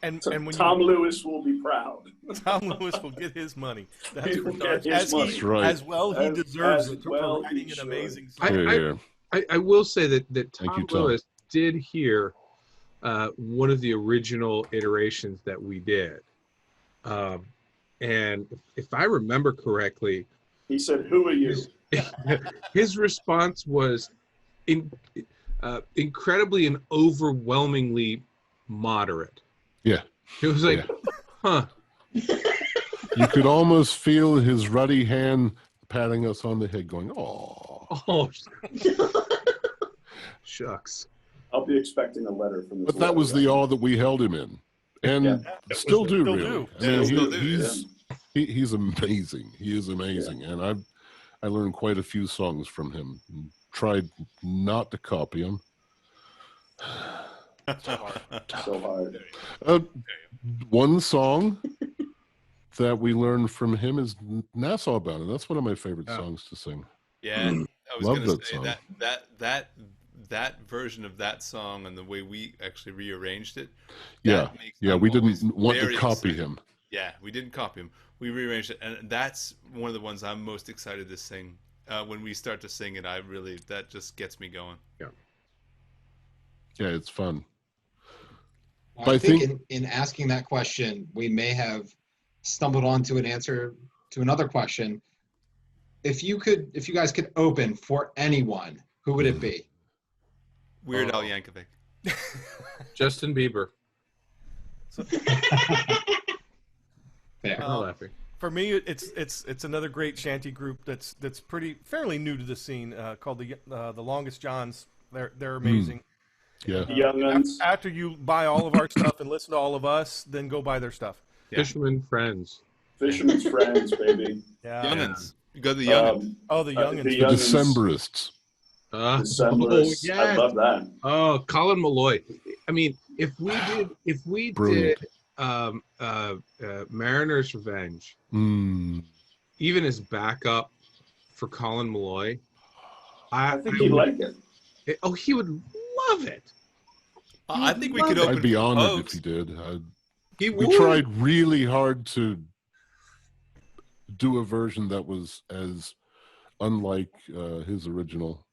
And So when Tom Lewis will be proud. Tom Lewis will get his money. That's He will for darn. get his money. That's right. As well, he As- deserves as it well for writing he an should. amazing I- song. Yeah. I will say that Thank Tom you, Tom. Lewis did hear one of the original iterations that we did. And if I remember correctly, He said, "Who are you?" his response was incredibly and overwhelmingly moderate. Yeah. It was like, huh. You could almost feel his ruddy hand patting us on the head going, oh. Oh, shucks. I'll be expecting a letter from this. But that was the awe that we held him in. And Yeah. still do, Still really. do. I mean, Still do, he's amazing. He is amazing. And I learned quite a few songs from him. Tried not to copy him. so hard. One song that we learned from him is Nassau Bound, and that's one of my favorite songs to sing. Yeah, I was Love going to that say song. that version of that song and the way we actually rearranged it. Yeah, we always didn't want to very copy excited. him. Yeah, we didn't copy him. We rearranged it, and that's one of the ones I'm most excited to sing. When we start to sing it, that just gets me going. Yeah, it's fun. Well, But I I think think- in asking that question, we may have stumbled onto an answer to another question. If you guys could open for anyone, who would it be? Weird Al Yankovic. Justin Bieber. Fair. I'm laughing. For me, it's another great shanty group that's fairly new to the scene called the Longest Johns. They're amazing. Yeah. The Young Uns. After you buy all of our stuff and listen to all of us, then go buy their stuff. Yeah. Fisherman Friends. Fisherman's Friends, baby. Yeah. Youngins. You go to the Youngins. Oh, the Youngins. the The Youngins. Decemberists. Decemberists. Oh, I yes. love that. Oh, Colin Malloy. I mean, if we Brilliant. did Mariner's Revenge, even as backup for Colin Malloy, I think he'd like it. he would love it. I think we could open. I'd be for honored Pogues. if he did. He We would. tried really hard to do a version that was as unlike his original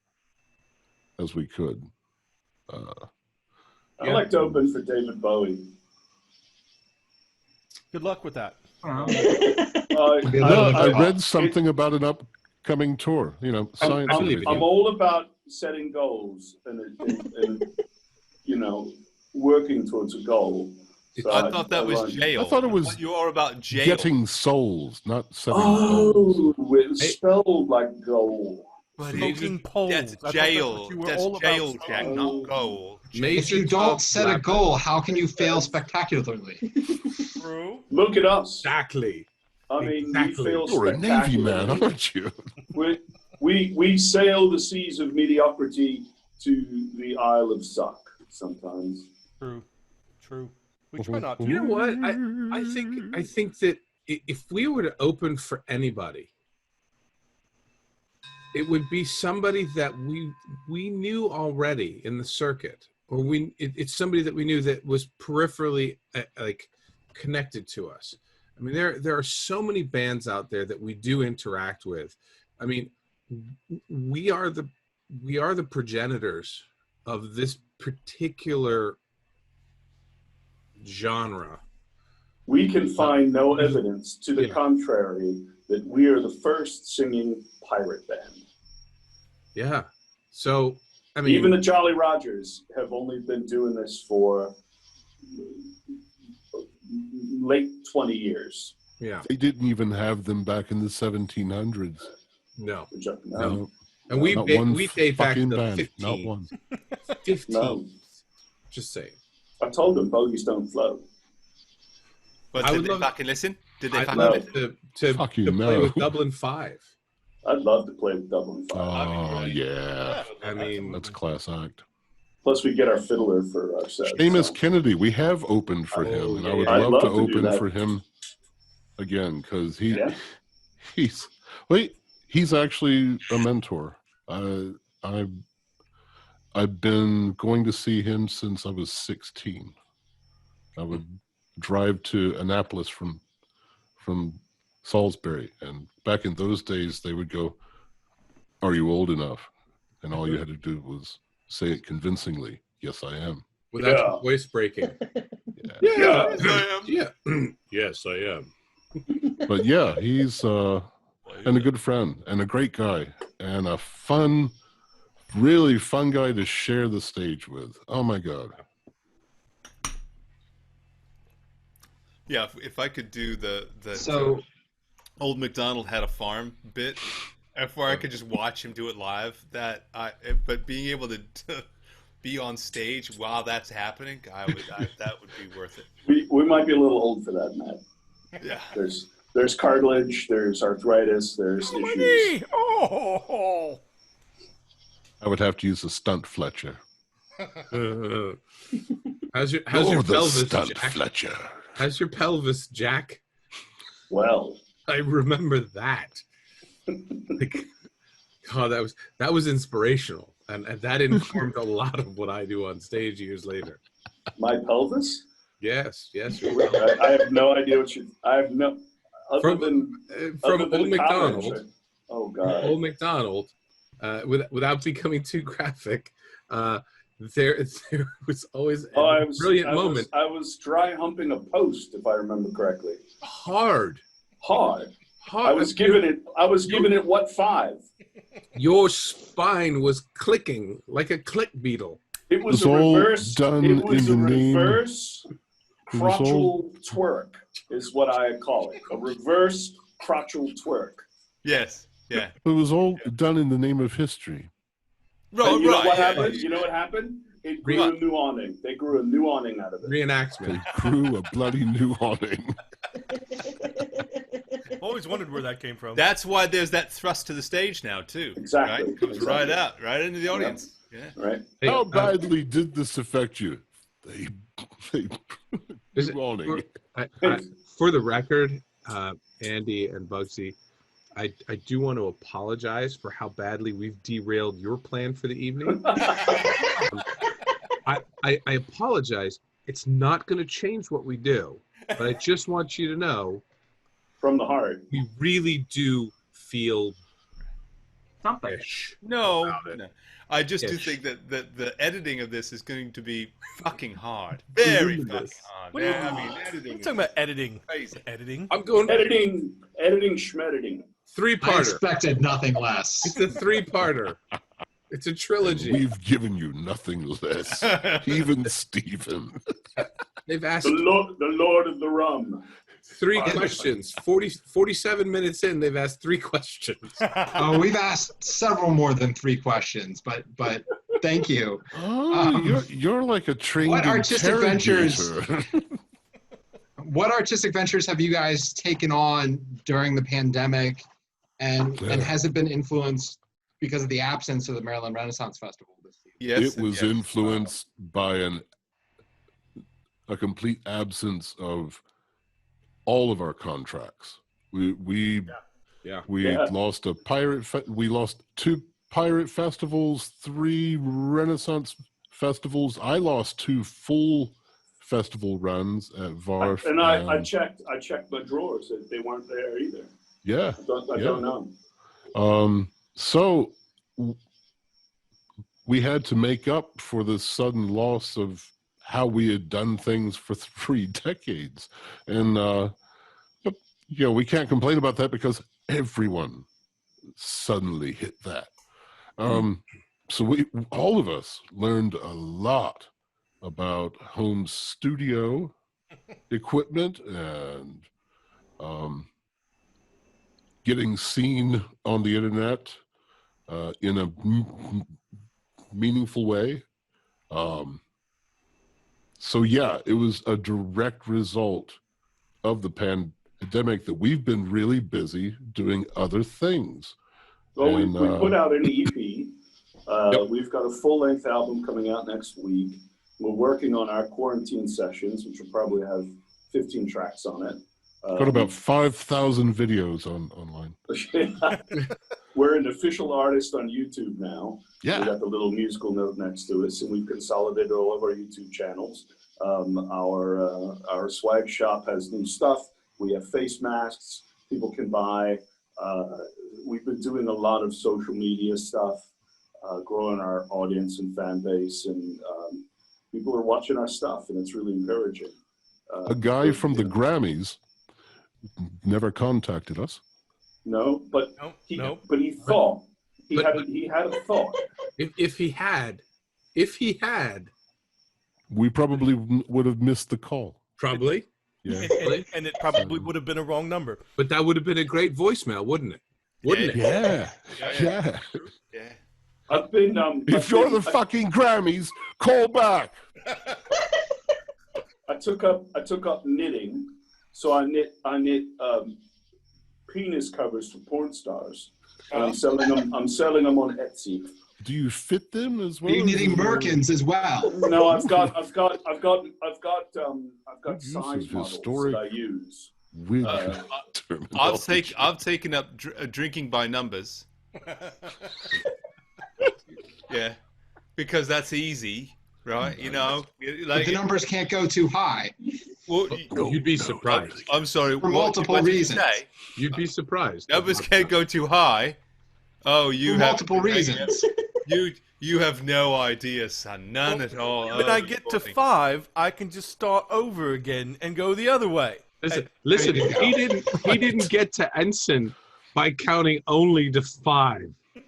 as we could. I'd like to open for David Bowie. Good luck with that. No, I read something about an upcoming tour. Science. and everything. I'm all about setting goals and working towards a goal. So I thought that was run. jail. I thought it was you are about jail. Getting souls, not setting goals. Oh, it's spelled like goal. But Smoking poles. That's I thought jail. what you were That's all about. jail, Jack, not goal. If you don't set a goal, how can you fail spectacularly? True. Look at us. Exactly. I mean, Exactly. we feel You're a Navy man, aren't you? We sail the seas of mediocrity to the Isle of Suck sometimes. True. We try not to. You know what? I think that if we were to open for anybody, it would be somebody that we knew already in the circuit, or it's somebody that we knew that was peripherally like connected to us. I mean, there are so many bands out there that we do interact with. I mean, we are we are the progenitors of this particular genre. We can find no evidence to the contrary that we are the first singing pirate band. Yeah. So, I mean, even the Jolly Rogers have only been doing this for late 20 years. Yeah. They didn't even have them back in the 1700s. No. No. And we date back to fucking the band. 15. Not one. 15. No. Just saying. I told them bogies don't float. But I did would they love- fucking listen? Did they I'd fucking love listen? to Fuck you, play no. with Dublin 5. I'd love to play with Dublin 5. Oh, yeah. I mean, That's a class act. Plus, we get our fiddler for our set. Seamus so. Kennedy, we have opened for him, and I would I'd love to love to do open that. for him again because Yeah. he's actually a mentor. I've been going to see him since I was 16. I would drive to Annapolis from Salisbury, and back in those days they would go, "Are you old enough?" And all you had to do was say it convincingly, "Yes, I am." without Yeah. your voice breaking. Yeah. Yeah. Yes, I am. But yeah, he's and a good friend and a great guy and a really fun guy to share the stage with. Oh my God. Yeah, if I could do the So Old MacDonald had a farm bit, where I could just watch him do it live. But being able to be on stage while that's happening, that would be worth it. We might be a little old for that, Matt. Yeah. There's cartilage, there's arthritis, there's issues. Oh, I would have to use a stunt Fletcher. How's your The pelvis, stunt Jack? Fletcher. How's your pelvis, Jack? Well, I remember that. Like, oh, that was inspirational, and that informed a lot of what I do on stage years later. my pelvis? Yes. I have no idea what you. I have no. Other From than Old college, MacDonald. oh God. Old MacDonald, without becoming too graphic, there was always a brilliant moment. I was dry humping a post, if I remember correctly. Hard. I was giving it what 5? Your spine was clicking like a click beetle. It was It was a all reverse. done It was a in the name- reverse It was all- crotchal twerk, is what I call it. A reverse crotchal twerk. Yes. Yeah. It was all done in the name of history. And you know what yeah, happened? yeah. You know what happened? It grew a new awning. They grew a new awning out of it. Reenactment. They grew a bloody new awning. Always wondered where that came from. That's why there's that thrust to the stage now too. Exactly. Right? Comes right out, right into the audience. Yeah. Right. Hey, How badly did this affect you? They Is it- new awning. for the record, Andy and Bugsy, I do want to apologize for how badly we've derailed your plan for the evening. I apologize. It's not going to change what we do, but I just want you to know From the heart. we really do feel Something. ish. No, About it. no. I just do Ish. think that the editing of this is going to be fucking hard. Very fucking Tremendous. hard. What do you- Yeah, I mean, editing. I'm talking about editing. Crazy. Editing. I'm going Editing, schmediting. I three-parter. expected nothing less. It's a three-parter. It's a trilogy. We've given you nothing less. Even Stephen. They've asked The Lord of the Rum. 3 questions. 47 minutes in, they've asked 3 questions. Oh, we've asked several more than 3 questions, but thank you. Oh, you're like a trained What artistic ventures- interrogator. What artistic ventures have you guys taken on during the pandemic, and has it been influenced because of the absence of the Maryland Renaissance Festival this year? Yes, It was yes. influenced by a complete absence of all of our contracts. We Yeah. lost a we lost 2 pirate festivals, 3 Renaissance festivals. I lost 2 full festival runs at Varf. And I checked my drawers. They weren't there either. Yeah. I don't know. So we had to make up for the sudden loss of how we had done things for 3 decades. And, we can't complain about that because everyone suddenly hit that. So all of us learned a lot about home studio equipment and getting seen on the internet in a meaningful way. So yeah, it was a direct result of the pandemic that we've been really busy doing other things. Well, And, we put out an EP. Yep. We've got a full-length album coming out next week. We're working on our quarantine sessions, which will probably have 15 tracks on it. got about 5,000 videos online. We're an official artist on YouTube now. Yeah. We got the little musical note next to us, and we've consolidated all of our YouTube channels. Our swag shop has new stuff. We have face masks people can buy. We've been doing a lot of social media stuff, growing our audience and fan base, and people are watching our stuff, and it's really encouraging. A guy from the Grammys never contacted us. No, but Nope. but he thought he But- had a thought. If he had, We probably would have missed the call. probably, Yeah. And it probably would have been a wrong number. but that would have been a great voicemail, wouldn't it? Wouldn't it? Yeah. Yeah. Yeah. I've been If you're the fucking Grammys, call back. I took up knitting, so I knit penis covers for porn stars, and I'm selling them on Etsy. Do you fit them as Are well? you knitting Birkins as well? No, I've got Good use size of models historic- that I use. With I've taken up drinking by numbers. Yeah, because that's easy, right? You know, But like the numbers can't go too high well, You'd be surprised. I'm sorry. for what multiple did you reasons. say? You'd be surprised. Numbers can't go too high. Oh, you For have multiple reasons. You have no idea, son. None at all. When I get to 5, I can just start over again and go the other way. Listen, There you go. he didn't get to Ensign by counting only to 5.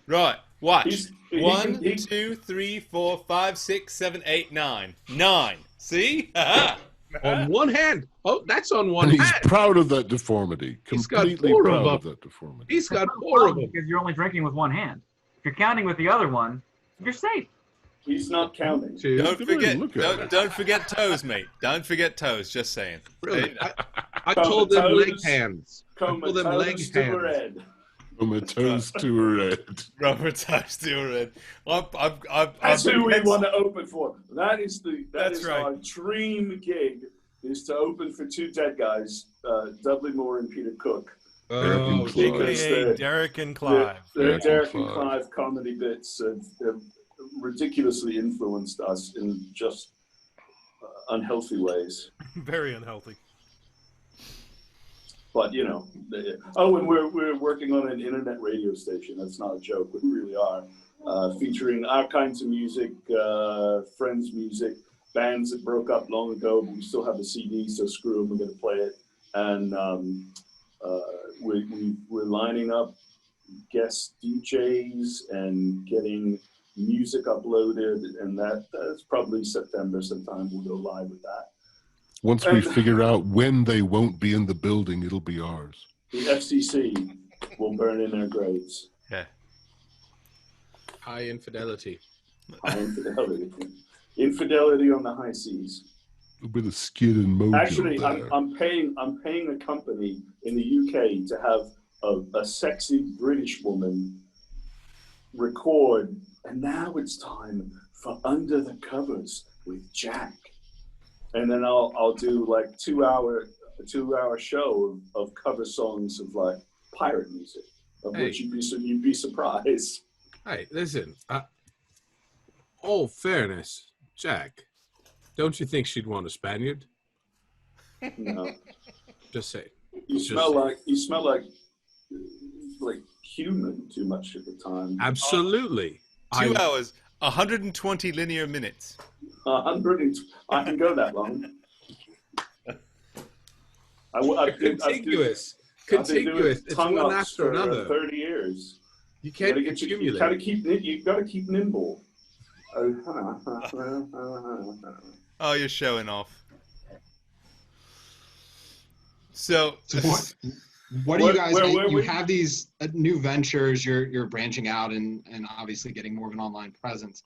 Right. Watch. He's- 1, he- 2, 3, 4, 5, 6, 7, 8, 9. 9. See? Ha-ha. On one hand. Oh, that's on one And he's hand. proud of that deformity. He's got Completely 4 of proud them. of that deformity. He's got That's the 4 of problem, them. because you're only drinking with one hand. If you're counting with the other one, you're safe. He's not counting. Don't forget. Look at Don't forget toes, mate. Don't forget toes. Just saying. Really? I told them leg hands. I told them leg Comatose to hands. red. From a toast to a red. Rubber toes to red. That's who we want to open for. That is That's right. our dream gig, is to open for 2 dead guys, Dudley Moore and Peter Cook. Oh, Clive. Because AKA Derek and Clive. Their Derek Derek and and Clive comedy bits have ridiculously influenced us in just unhealthy ways. Very unhealthy. But you know, and we're working on an internet radio station. That's not a joke. We really are, featuring our kinds of music, friends' music, bands that broke up long ago, but we still have the CD. So screw them, we're going to play it. And we're lining up guest DJs and getting music uploaded, and that's probably September sometime. We'll go live with that. Once we figure out when they won't be in the building, it'll be ours. The FCC will burn in their graves. Yeah. high infidelity. High infidelity. Infidelity on the high seas. A bit of skid and mojo Actually, there. I'm paying a company in the UK to have a sexy British woman record, and now it's time for Under the Covers with Jack. And then I'll do like a 2-hour show of cover songs of like pirate music, of which you'd be surprised. Hey, listen. All fairness, Jack, don't you think she'd want a Spaniard? No, Just say. you smell like human too much at the time. Absolutely. 2 hours. 120 linear minutes. 100. I can go that long. I've Contiguous. I've been doing It's tongue one ups after for another. 30 years. You can't You accumulate. gotta keep nimble. Oh, you're showing off. So what do you guys? You we- have these new ventures. You're branching out and obviously getting more of an online presence.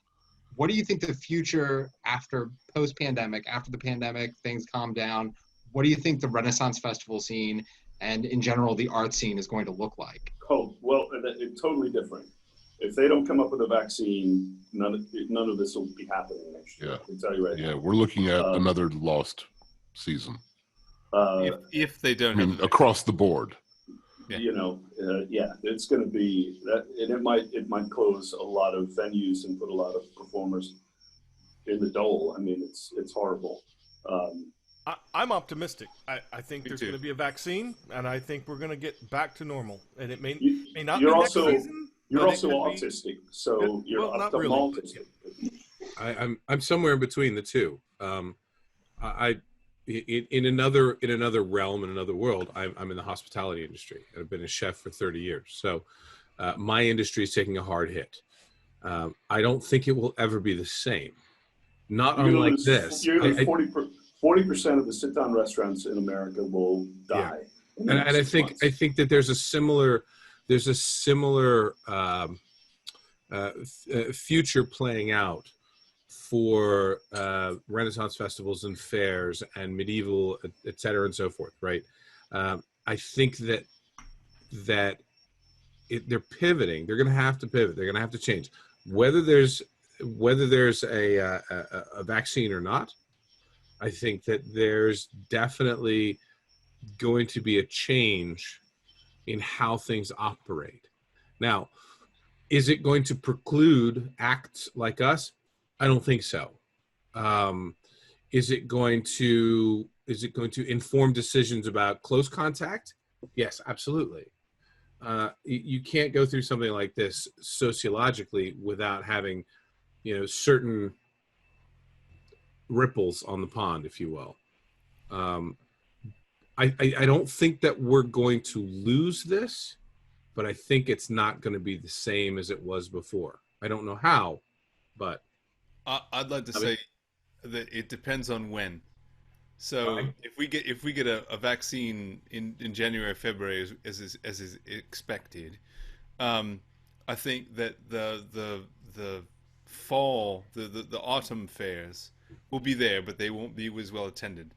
What do you think the future after post-pandemic, after the pandemic, things calm down? What do you think the Renaissance Festival scene and in general the art scene is going to look like? Oh, well, it's totally different. If they don't come up with a vaccine, none of this will be happening next year. Yeah. I can tell you right Yeah, now. we're looking at another lost season. if they don't I mean, have across the board. Yeah. You know, it's going to be that, and it might close a lot of venues and put a lot of performers in the dole. I mean, it's horrible. I'm optimistic. I think Me there's too. going to be a vaccine, and I think we're going to get back to normal. And it may not You're be also next season. you're but it also could be- autistic, so you're well, not really, but ophthalmologist. I'm somewhere in between the two. In another realm, in another world, I'm in the hospitality industry, and I've been a chef for 30 years. So my industry is taking a hard hit. I don't think it will ever be the same. Not You're gonna unlike lose, this. You're going to 40% of the sit-down restaurants in America will die. in the And next I 6 think months. that there's a similar future playing out for Renaissance festivals and fairs and medieval, et cetera, and so forth. Right. I think that they're pivoting. They're going to have to pivot. They're going to have to change. Whether there's a vaccine or not, I think that there's definitely going to be a change in how things operate. Now, is it going to preclude acts like us? I don't think so. Is it going to inform decisions about close contact? Yes, absolutely. You can't go through something like this sociologically without having, certain ripples on the pond, if you will. I don't think that we're going to lose this, but I think it's not going to be the same as it was before. I don't know how, but I'd like to say that it depends on when. So Right. if we get a vaccine in January or February as is expected, I think that the fall the autumn fairs will be there, but they won't be as well attended.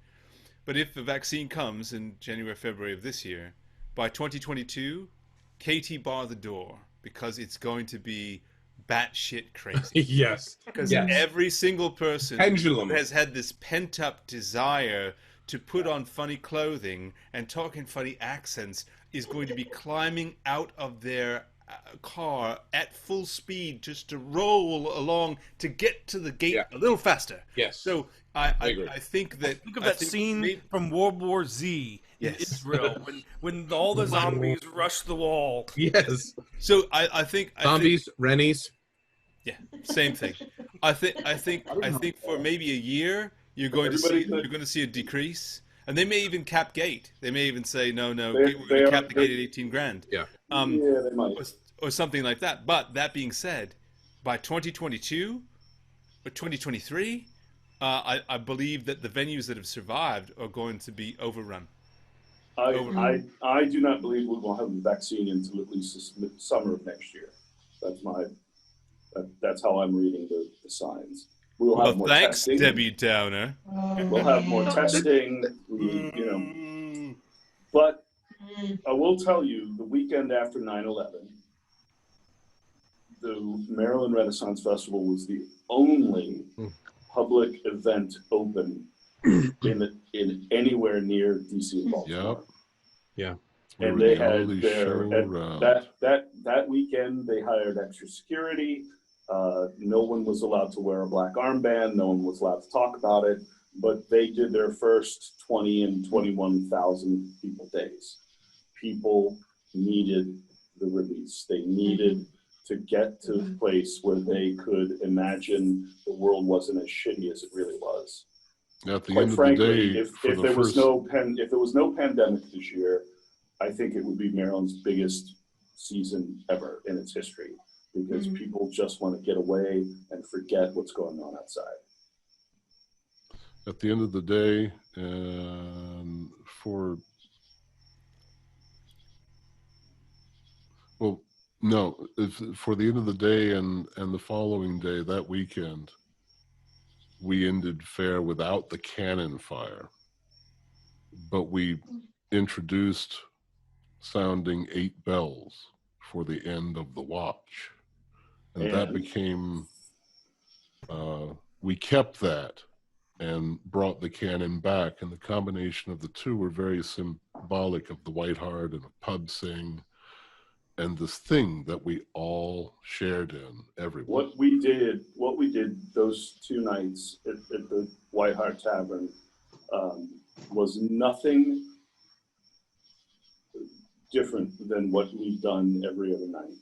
But if the vaccine comes in January or February of this year, by 2022, KT bar the door, because it's going to be batshit crazy. yes, Because yes. every single person Pendulum. who has had this pent-up desire to put on funny clothing and talk in funny accents is going to be climbing out of their car at full speed just to roll along to get to the gate a little faster. Yes. So I agree. I think that Think of that scene from World War Z in Yes. Israel when all the zombies rush the wall. Yes. So I think Zombies, Rennies. yeah, same thing. I think for maybe a year you're going to see a decrease, and they may even cap gate. They may even say no, we're going to cap the gate at 18 grand. Yeah. Yeah, they might. Or something like that. But that being said, by 2022 or 2023, I believe that the venues that have survived are going to be overrun. I do not believe we will have a vaccine until at least the summer of next year. That's how I'm reading the signs. We will have more thanks, testing. Debbie Downer. We'll have more testing. But I will tell you, the weekend after 9/11, the Maryland Renaissance Festival was the only public event open in anywhere near DC and Baltimore. Yeah. And they had Reality their show and round. that weekend they hired extra security. No one was allowed to wear a black armband. No one was allowed to talk about it. But they did their first 20 and 21,000 people days. People needed the release. They needed to get to the place where they could imagine the world wasn't as shitty as it really was. At the Quite end frankly, of the day, if there was no pandemic this year, I think it would be Maryland's biggest season ever in its history, because people just want to get away and forget what's going on outside. at the end of the day, for the end of the day and the following day, that weekend, we ended fair without the cannon fire, but we introduced sounding 8 bells for the end of the watch. And that became, we kept that and brought the cannon back. And the combination of the two were very symbolic of the White Hart and of pub sing and this thing that we all shared in everyone. What we did those 2 nights at the White Hart Tavern was nothing different than what we've done every other night,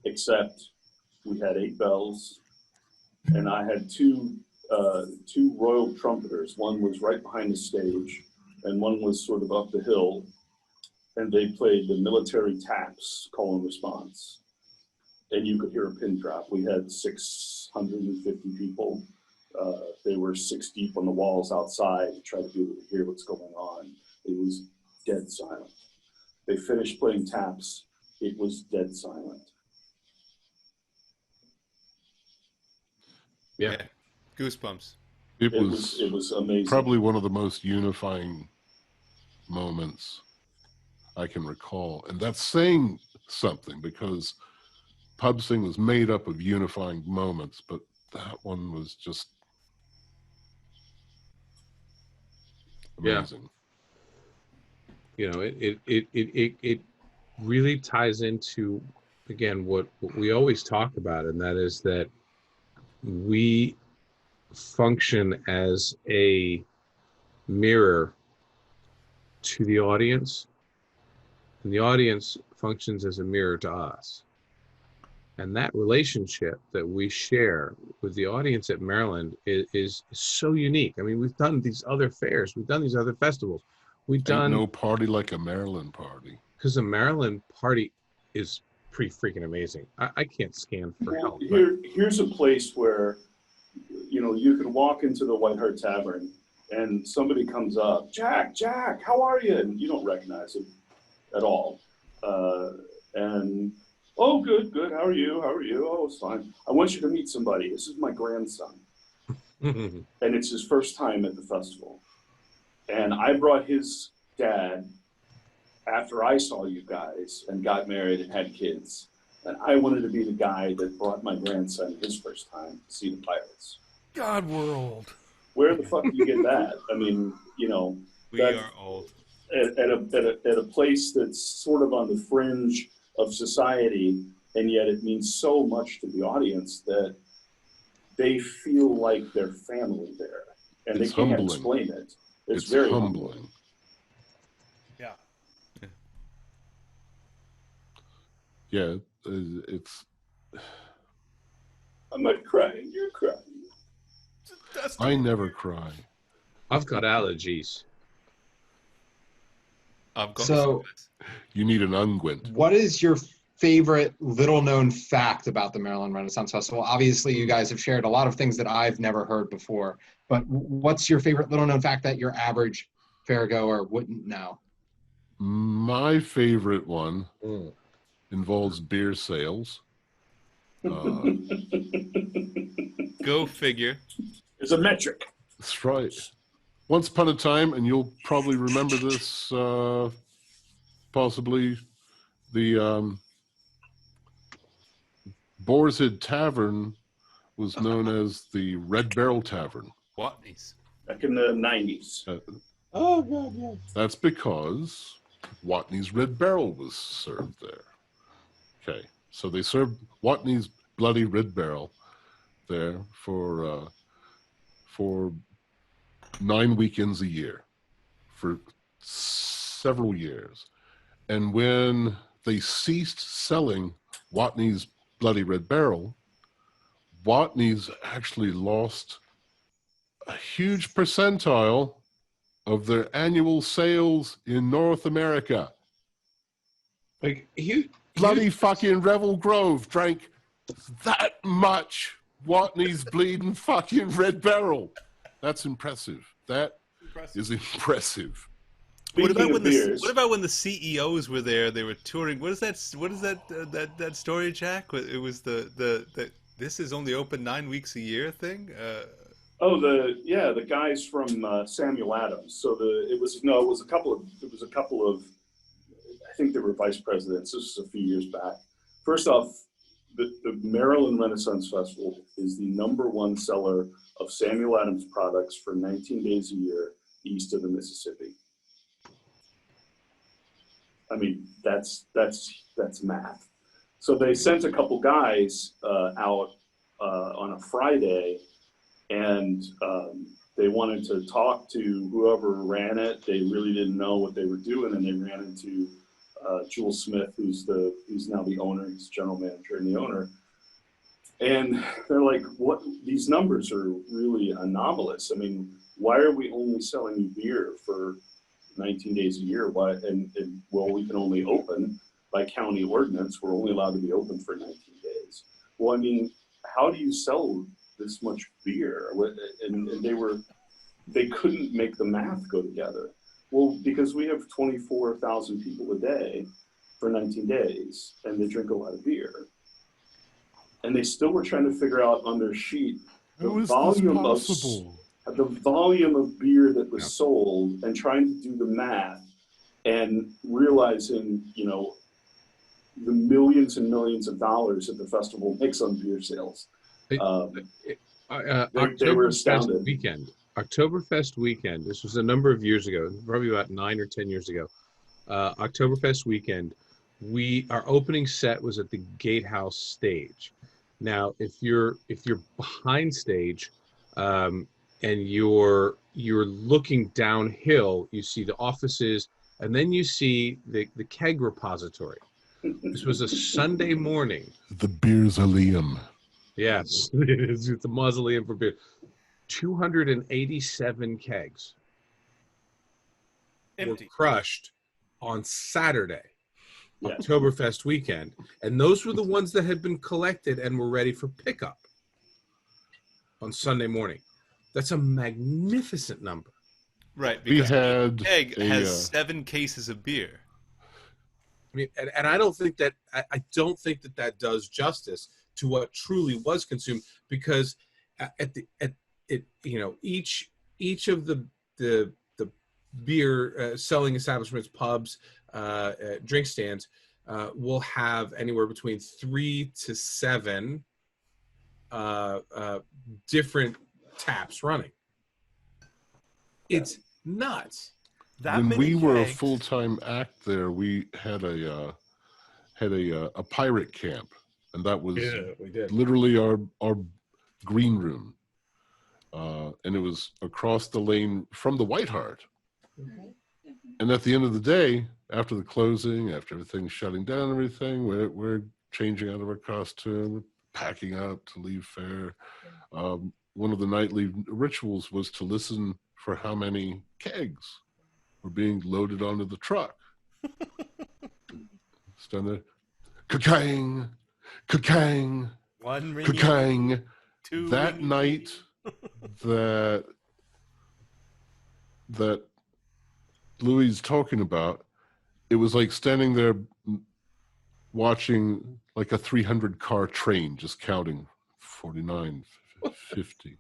except we had 8 bells, and I had two royal trumpeters. One was right behind the stage, and one was sort of up the hill, and they played the military taps, call and response. And you could hear a pin drop. We had 650 people. They were 6 deep on the walls outside to try to be able to hear what's going on. It was dead silent. They finished playing taps. It was dead silent. Yeah. Goosebumps. It was amazing. Probably one of the most unifying moments I can recall. And that's saying something, because pub sing was made up of unifying moments, but that one was just amazing. You know, it really ties into, again, what we always talk about, and that is that we function as a mirror to the audience, and the audience functions as a mirror to us. And that relationship that we share with the audience at Maryland is so unique. I mean, we've done these other fairs, we've done these other festivals, we've done Ain't no party like a Maryland party. Because a Maryland party is pretty freaking amazing. I can't stand for help. Here's a place where, you know, you can walk into the White Hart Tavern and somebody comes up, Jack, how are you? And you don't recognize him at all. And, oh, good, how are you? Oh, it's fine. I want you to meet somebody. This is my grandson. And it's his first time at the festival. And I brought his dad after I saw you guys and got married and had kids. And I wanted to be the guy that brought my grandson his first time to see the Pirates. God world. Where the fuck do you get that? I mean, you know, we are old. At a place that's sort of on the fringe of society, and yet it means so much to the audience that they feel like they're family there, and It's they can't humbling. explain it. It's It's very humbling. Yeah. Yeah, it's. I'm not crying. You're crying. I never cry. I've got allergies. I've got So, You need an unguent. what is your favorite little known fact about the Maryland Renaissance Festival? Obviously, you guys have shared a lot of things that I've never heard before, but what's your favorite little known fact that your average fairgoer wouldn't know? My favorite one involves beer sales. Go figure. It's a metric. That's right. Once upon a time, and you'll probably remember this, possibly, the Boar's Head Tavern was known as the Red Barrel Tavern. Watney's. Back in the 90s. Oh, God, yeah. That's because Watney's Red Barrel was served there. Okay, so they served Watney's Bloody Red Barrel there for 9 weekends a year for several years. And when they ceased selling Watney's Bloody Red Barrel, Watney's actually lost a huge percentile of their annual sales in North America. Like Bloody fucking Revel Grove drank that much Watney's bleeding fucking Red Barrel. That's impressive. That is impressive. What about when beers, the CEOs were there? They were touring. What is that story, Jack? It was the this is only open 9 weeks a year thing. the guys from Samuel Adams. So it was a couple of I think they were vice presidents. This was a few years back. First off, the Maryland Renaissance Festival is the #1 seller of Samuel Adams products for 19 days a year east of the Mississippi. I mean, that's math. So they sent a couple guys out on a Friday, and they wanted to talk to whoever ran it. They really didn't know what they were doing, and they ran into Jules Smith, who's now the owner, he's general manager and the owner. And they're like, "What? These numbers are really anomalous. I mean, why are we only selling you beer for 19 days a year? Why? And we can only open by county ordinance. We're only allowed to be open for 19 days. Well, I mean, how do you sell this much beer?" And they couldn't make the math go together. Well, because we have 24,000 people a day for 19 days, and they drink a lot of beer. And they still were trying to figure out on their sheet the volume of beer that was sold, and trying to do the math and realizing, the millions and millions of dollars that the festival makes on beer sales. They were astounded. Oktoberfest weekend. This was a number of years ago, probably about 9 or 10 years ago. Oktoberfest weekend. Our opening set was at the Gatehouse stage. Now, if you're behind stage, and you're looking downhill, you see the offices, and then you see the keg repository. This was a Sunday morning. The Beersaleum. Yes, it's the mausoleum for beer. 287 kegs were crushed on Saturday, Oktoberfest weekend, and those were the ones that had been collected and were ready for pickup on Sunday morning. That's a magnificent number. Right, because a keg has 7 cases of beer. I mean, and I don't think that that does justice to what truly was consumed, because each of the beer selling establishments, pubs, drink stands will have anywhere between 3 to 7 different taps running. It's nuts. When we were a full-time act there, we had a pirate camp, and that was literally our green room, and it was across the lane from the White Hart. And at the end of the day, after the closing, after everything's shutting down, and everything, we're changing out of our costume, packing up to leave fair. One of the nightly rituals was to listen for how many kegs were being loaded onto the truck. Stand there, ka-kang, ka-kang, one ring, ka-kang. two That ring. night that Louis is talking about, it was like standing there watching like a 300-car train, just counting 49, 50,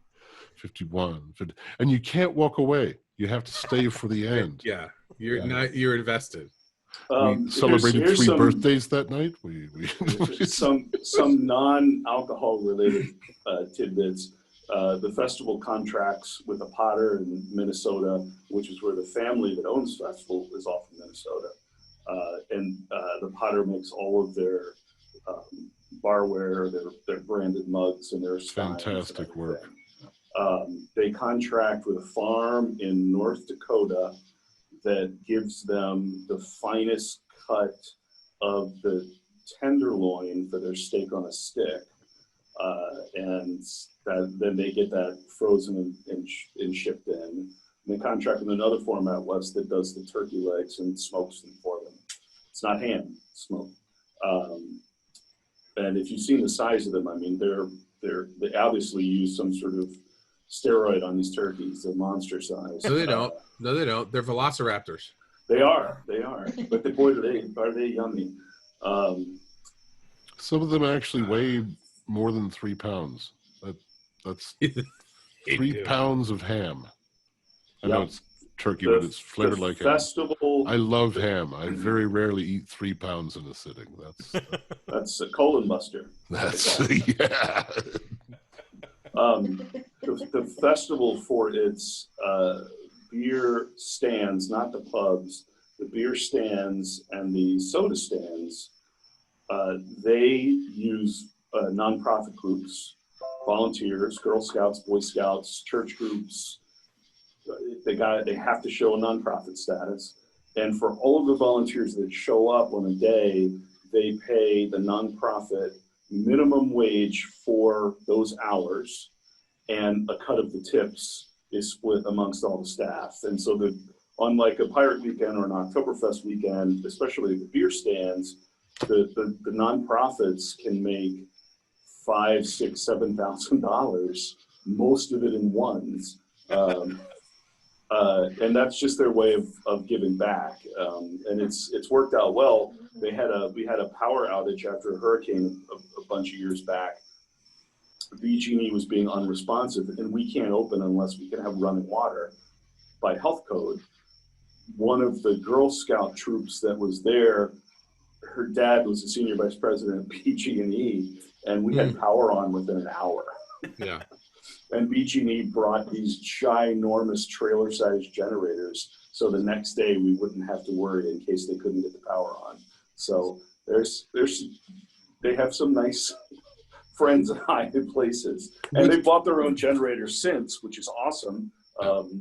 51, 50, and you can't walk away. You have to stay for the end. Yeah, you're invested. We celebrated here's 3 birthdays that night. We some non-alcohol related tidbits. The festival contracts with a potter in Minnesota, which is where the family that owns the festival is all from Minnesota. And the potter makes all of their barware, their branded mugs, and their steins. Fantastic work. They contract with a farm in North Dakota that gives them the finest cut of the tenderloin for their steak on a stick, and then they get that frozen and shipped in. And they contract with another format west that does the turkey legs and smokes them for them. It's not ham, it's smoked. And if you've seen the size of them, I mean, they obviously use some sort of steroid on these turkeys. They're monster size. No, they don't. No, they don't. They're velociraptors. They are. But boy, are they yummy. Some of them actually weigh more than 3 pounds. That's 3 pounds of ham. I know it's turkey, but it's flavored like festival, ham. I love ham. I very rarely eat 3 pounds in a sitting. That's a colon buster. That's yeah. The festival for its beer stands, not the pubs, the beer stands and the soda stands, they use nonprofit groups, volunteers, Girl Scouts, Boy Scouts, church groups. They have to show a nonprofit status. And for all of the volunteers that show up on a day, they pay the nonprofit minimum wage for those hours, and a cut of the tips is split amongst all the staff. And so unlike a pirate weekend or an Oktoberfest weekend, especially the beer stands, the nonprofits can make $5,000, $6,000, $7,000, most of it in ones. And that's just their way of giving back. And it's worked out well. We had a power outage after a hurricane a bunch of years back. BG&E was being unresponsive, and we can't open unless we can have running water by health code. One of the Girl Scout troops that was there, her dad was the senior vice president of BG&E, and we had power on within an hour. Yeah. And BG&E brought these ginormous trailer-sized generators, so the next day we wouldn't have to worry in case they couldn't get the power on. So they have some nice friends in high places, and they bought their own generators since, which is awesome.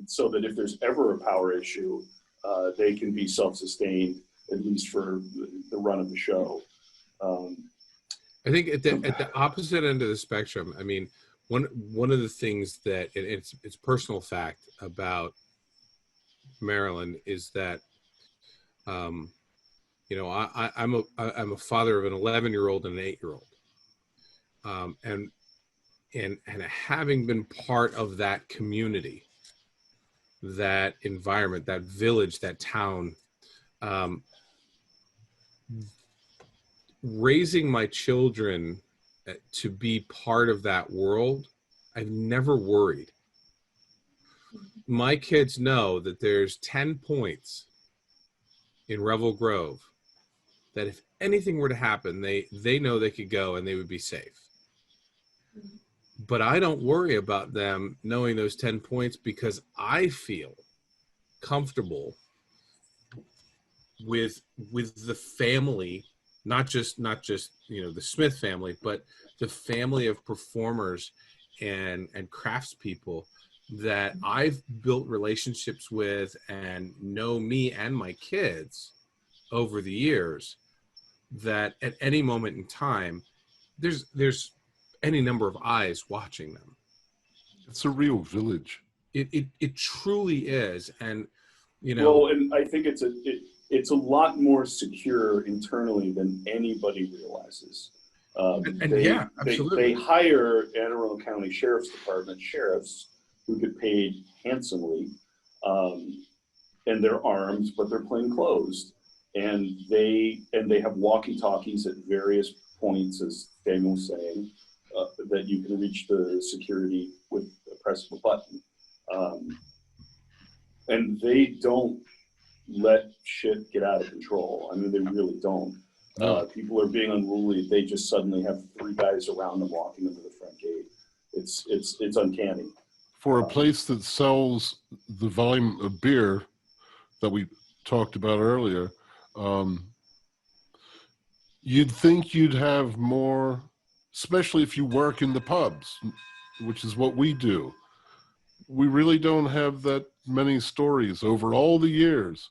So that if there's ever a power issue, they can be self-sustained at least for the run of the show. I think at the opposite end of the spectrum, I mean, one of the things that it's personal fact about Maryland is that, you know, I'm a father of an 11-year-old and an 8-year-old, and having been part of that community, that environment, that village, that town, raising my children to be part of that world, I've never worried. My kids know that there's 10 points in Revel Grove that if anything were to happen, they know they could go and they would be safe. But I don't worry about them knowing those 10 points because I feel comfortable with the family, not just you know the Smith family, but the family of performers and craftspeople that I've built relationships with and know me and my kids over the years, that at any moment in time there's any number of eyes watching them. It's a real village. It truly is. And you know, well, and I think it's a lot more secure internally than anybody realizes. Yeah, absolutely. They hire Anne Arundel County Sheriff's Department sheriffs who get paid handsomely, and they're armed, but they're plainclothes, and they have walkie-talkies at various points, as Daniel was saying, that you can reach the security with a press of a button, and they don't let shit get out of control. I mean, they really don't. People are being unruly. They just suddenly have 3 guys around them walking into the front gate. It's uncanny. For a place that sells the volume of beer that we talked about earlier, you'd think you'd have more, especially if you work in the pubs, which is what we do. We really don't have that many stories over all the years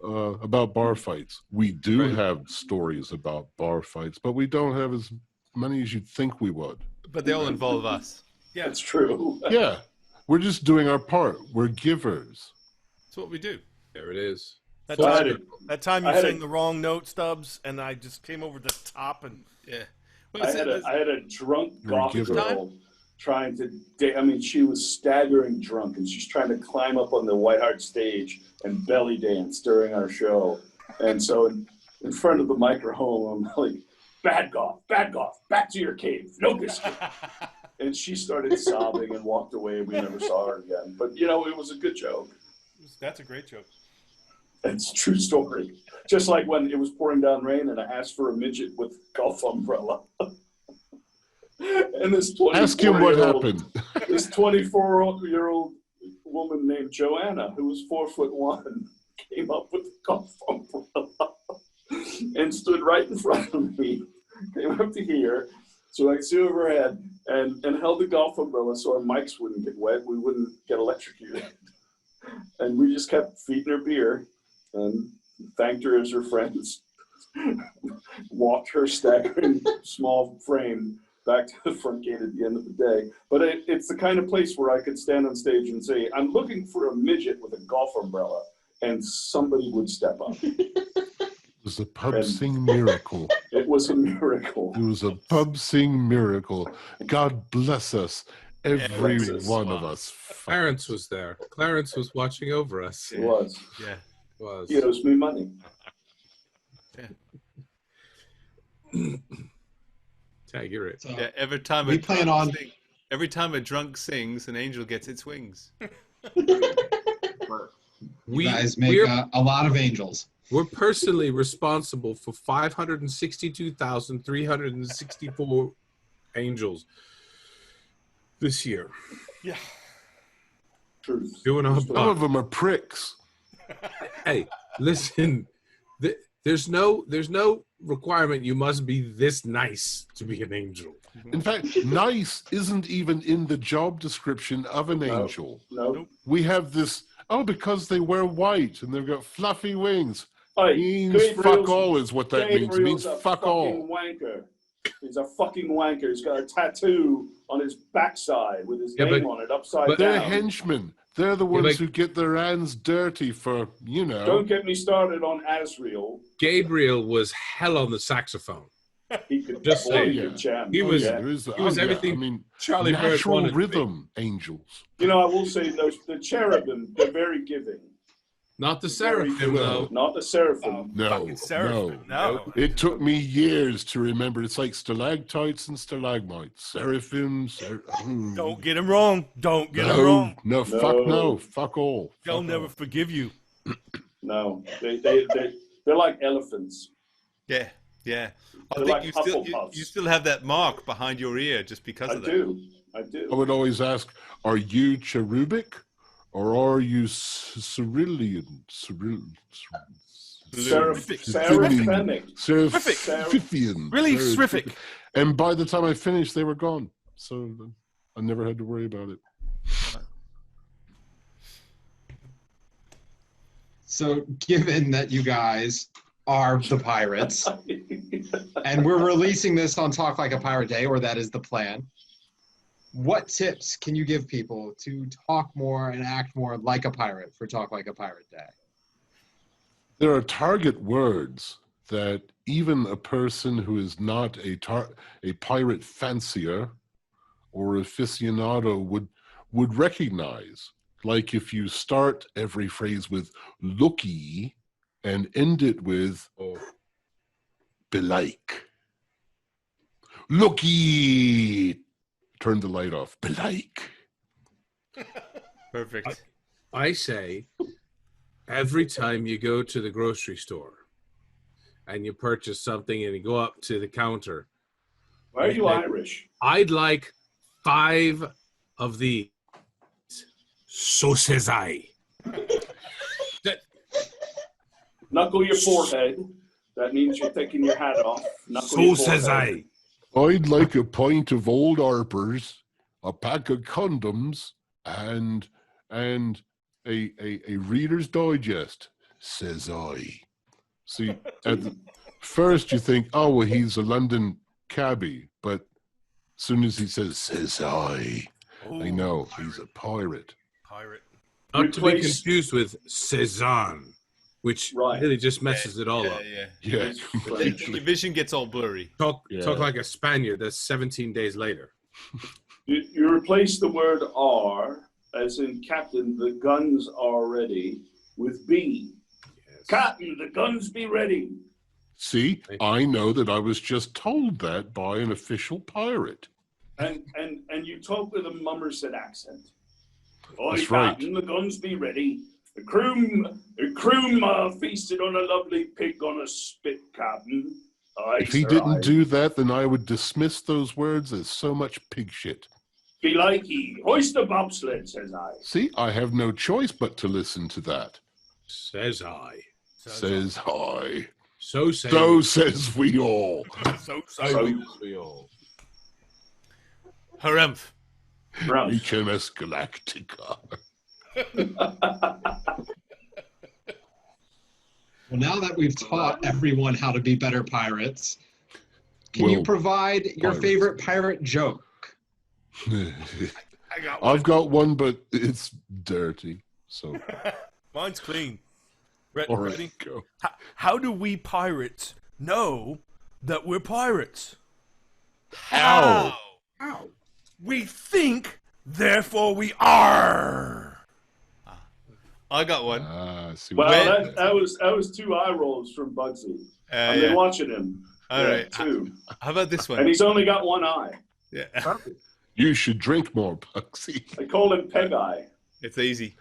about bar fights. We do Right. have stories about bar fights, but we don't have as many as you'd think we would. But they all involve us. That's true. Yeah, we're just doing our part. We're givers. That's what we do. There it is. That Full I had time, a- that time I you had a- sang the wrong note, Stubbs, and I just came over the top and Yeah. Well, I it's- had a drunk You're a goth giver. girl trying to I mean, she was staggering drunk, and she's trying to climb up on the White Hart stage and belly dance during our show. And so in front of the microphone, I'm like, bad goth, back to your cave, no biscuit. And she started sobbing and walked away, and we never saw her again. But, you know, it was a good joke. that's a great joke. It's a true story. Just like when it was pouring down rain and I asked for a midget with a golf umbrella. And this 24-year-old, Ask him what happened. this 24-year-old woman named Joanna, who was 4'1", came up with a golf umbrella and stood right in front of me, came up to here, so I could see over her head, and held the golf umbrella so our mics wouldn't get wet, we wouldn't get electrocuted. And we just kept feeding her beer and thanked her as her friends walked her staggering small frame back to the front gate at the end of the day. But it's the kind of place where I could stand on stage and say, I'm looking for a midget with a golf umbrella, and somebody would step up. It was a pub And- sing miracle. It was a miracle. It was a pub sing miracle. God bless us, every bless us. one of us. Clarence was there. Clarence was watching over us. It was. yeah. Was. He owes me money. Tag, you're it. So Yeah. Every time we plan on. every time a drunk sings, an angel gets its wings. You guys make a lot of angels. We're personally responsible for 562,364 angels this year. Yeah. Truth. Doing our Some part. of them are pricks. Hey, listen. There's no requirement you must be this nice to be an angel. In fact, nice isn't even in the job description of an No. angel. No. We have this, because they wear white and they've got fluffy wings. Hey, Means fuck Gabriel's- all is what that means. It Gabriel's means a fuck fucking all. wanker. He's a fucking wanker. He's got a tattoo on his backside with his Yeah, name but- on it upside but They're down. henchmen. They're the ones but- who get their hands dirty for, Don't get me started on Asriel. Gabriel was hell on the saxophone. He could Just play saying. the jam. He was- Yeah. there is, he was everything I mean, Charlie Bird natural wanted to be. rhythm angels. You know, I will say the cherubim, they're very giving. Not the Very seraphim, good. though. Not the seraphim. No, Fucking seraphim. No. It took me years to remember. It's like stalactites and stalagmites. Seraphim. Don't get him wrong. Don't get him no, wrong. no, fuck no. Fuck all. They'll Fuck never all. forgive you. No, they're like elephants. Yeah. Yeah. I They're think like Hufflepuffs. you still have that mark behind your ear just because I of that. do. I I do. would always ask, are you cherubic or are you Cyrillian? Seraphic. Seraphian. Really terrific. And by the time I finished, they were gone. So I never had to worry about it. So, given that you guys are the pirates, and we're releasing this on Talk Like a Pirate Day, or that is the plan, what tips can you give people to talk more and act more like a pirate for Talk Like a Pirate Day? There are target words that even a person who is not a pirate fancier or aficionado would recognize. Like if you start every phrase with looky and end it with belike. Looky. Turn the light off. Belike. Perfect. I say every time you go to the grocery store and you purchase something and you go up to the counter, Why are you Irish? I'd like 5 of these. So says I. Knuckle your forehead. That means you're taking your hat off. Knuckle So your says forehead. I. I'd like a pint of Old Harper's, a pack of condoms, and a Reader's Digest. says I. See, at first you think, oh, well, he's a London cabbie, but as soon as he says I know he's a pirate. Pirate. Not to be confused with Cezanne, which really just messes it all up. Yeah, Your vision gets all blurry. Talk like a Spaniard. That's 17 days later. You replace the word R, as in Captain, the guns are ready, with B. Yes. Captain, the guns be ready. See, I know that I was just told that by an official pirate. And you talk with a Mummerset accent. Oi, That's Captain, right. the guns be ready. The crew feasted on a lovely pig on a spit, Captain. Aye, If he sir, didn't aye. do that, then I would dismiss those words as so much pig shit. Be like ye, hoist the bobsled, says I. See, I have no choice but to listen to that. Says I. Says I. So says we all. So we all. Harumph. HMS Galactica. Well, now that we've taught everyone how to be better pirates, can you provide your favorite pirate joke? I've got one, but it's dirty. So Mine's clean. all right, Ready? go. How do we pirates know that we're pirates? How? We think, therefore we are. I got one. See Well, what that was two eye rolls from Bugsy. I've yeah. been watching him. All right. Two. How about this one? And he's only got one eye. Yeah. You should drink more, Bugsy. I call him Peg Eye. It's easy.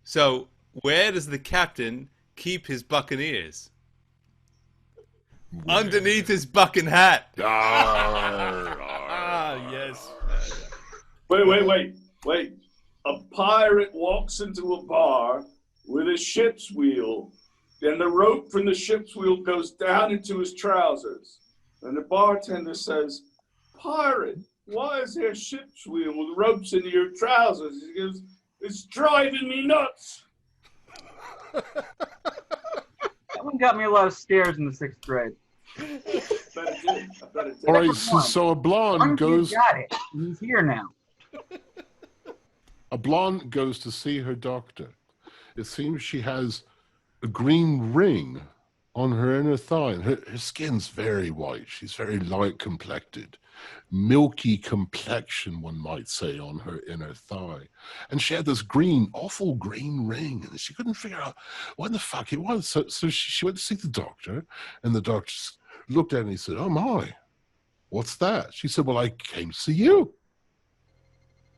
So, where does the captain keep his buccaneers? Underneath his bucking hat. Yes. Wait. A pirate walks into a bar with a ship's wheel, and the rope from the ship's wheel goes down into his trousers. And the bartender says, "Pirate, why is there a ship's wheel with ropes into your trousers?" He goes, "It's driving me nuts." That one got me a lot of stares in the 6th grade. I bet it did. All right, so a blonde goes. Got it. He's here now. A blonde goes to see her doctor. It seems she has a green ring on her inner thigh. And her skin's very white. She's very light complected. Milky complexion, one might say, on her inner thigh. And she had this awful green ring. And she couldn't figure out what the fuck it was. So she went to see the doctor. And the doctor looked at her and he said, "Oh my, what's that?" She said, "Well, I came to see you.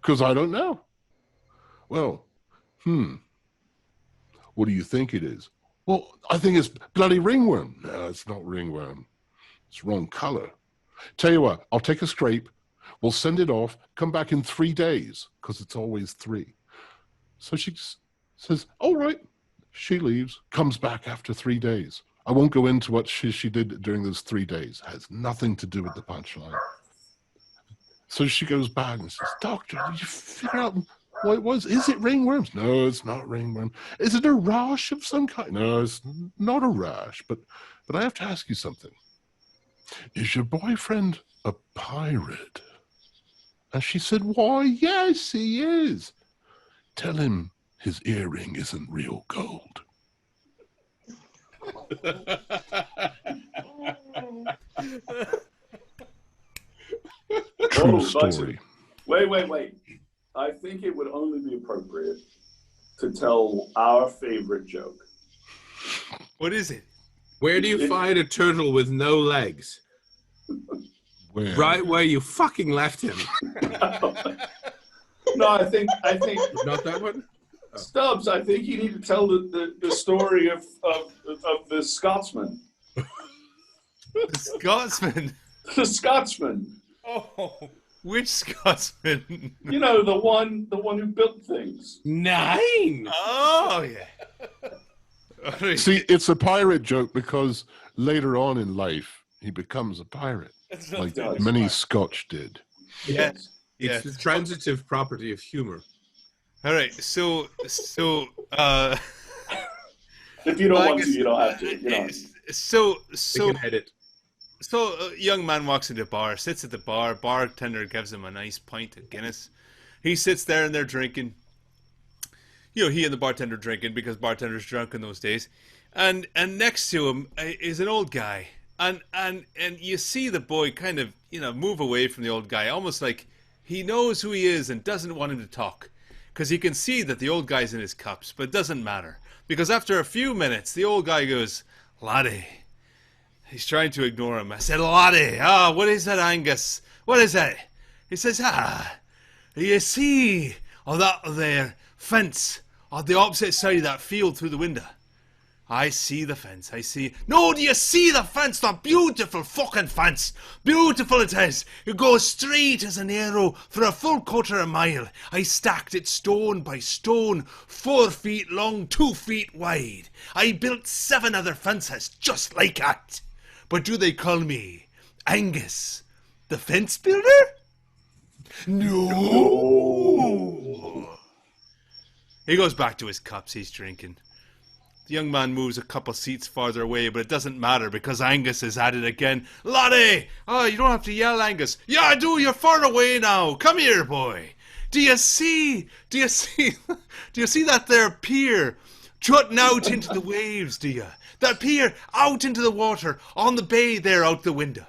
Because I don't know." "Well, what do you think it is?" "Well, I think it's bloody ringworm." "No, it's not ringworm. It's wrong color. Tell you what, I'll take a scrape. We'll send it off. Come back in 3 days, because it's always 3. So she says, "All right." She leaves, comes back after 3 days. I won't go into what she did during those 3 days. It has nothing to do with the punchline. So she goes back and says, "Doctor, did you figure out what it was? Is it ringworms?" "No, it's not ringworm." "Is it a rash of some kind?" "No, it's not a rash, but I have to ask you something. Is your boyfriend a pirate?" And she said, "Why, yes, he is." "Tell him his earring isn't real gold." True story. Wait. I think it would only be appropriate to tell our favorite joke. What is it? Where do you find a turtle with no legs? Where? Right where you fucking left him. No, I think Not that one? Stubbs, I think you need to tell the story of the Scotsman. The Scotsman. The Scotsman. Oh, Which Scotsman? You know, the one who built things. 9. Oh, yeah. See, it's a pirate joke because later on in life, he becomes a pirate, like many Scotch did. Yes. It's the transitive property of humor. All right. So If you don't Well, I want to, guess, you don't have to. You know. so We can edit. So a young man walks into the bar, sits at the bar. Bartender gives him a nice pint of Guinness. He sits there and they're drinking. You know, he and the bartender drinking because bartender's drunk in those days. And next to him is an old guy. And you see the boy kind of, move away from the old guy, almost like he knows who he is and doesn't want him to talk. Because he can see that the old guy's in his cups, but it doesn't matter. Because after a few minutes, the old guy goes, "Laddie." He's trying to ignore him. I said, "Laddie, what is that, Angus? What is that?" He says, "You see, that there fence on the opposite side of that field through the window." I see the fence, I see. No, do you see the fence? The beautiful fucking fence. Beautiful it is. It goes straight as an arrow for a full quarter of a mile. I stacked it stone by stone, 4 feet long, 2 feet wide. I built 7 other fences just like that. But do they call me Angus, the fence builder? No. He goes back to his cups he's drinking. The young man moves a couple seats farther away, but it doesn't matter because Angus is at it again. "Laddie! Oh, you don't have to yell, Angus." "Yeah, I do. You're far away now. Come here, boy. Do you see that there pier jutting out into the waves, do you? That pier out into the water on the bay there out the window."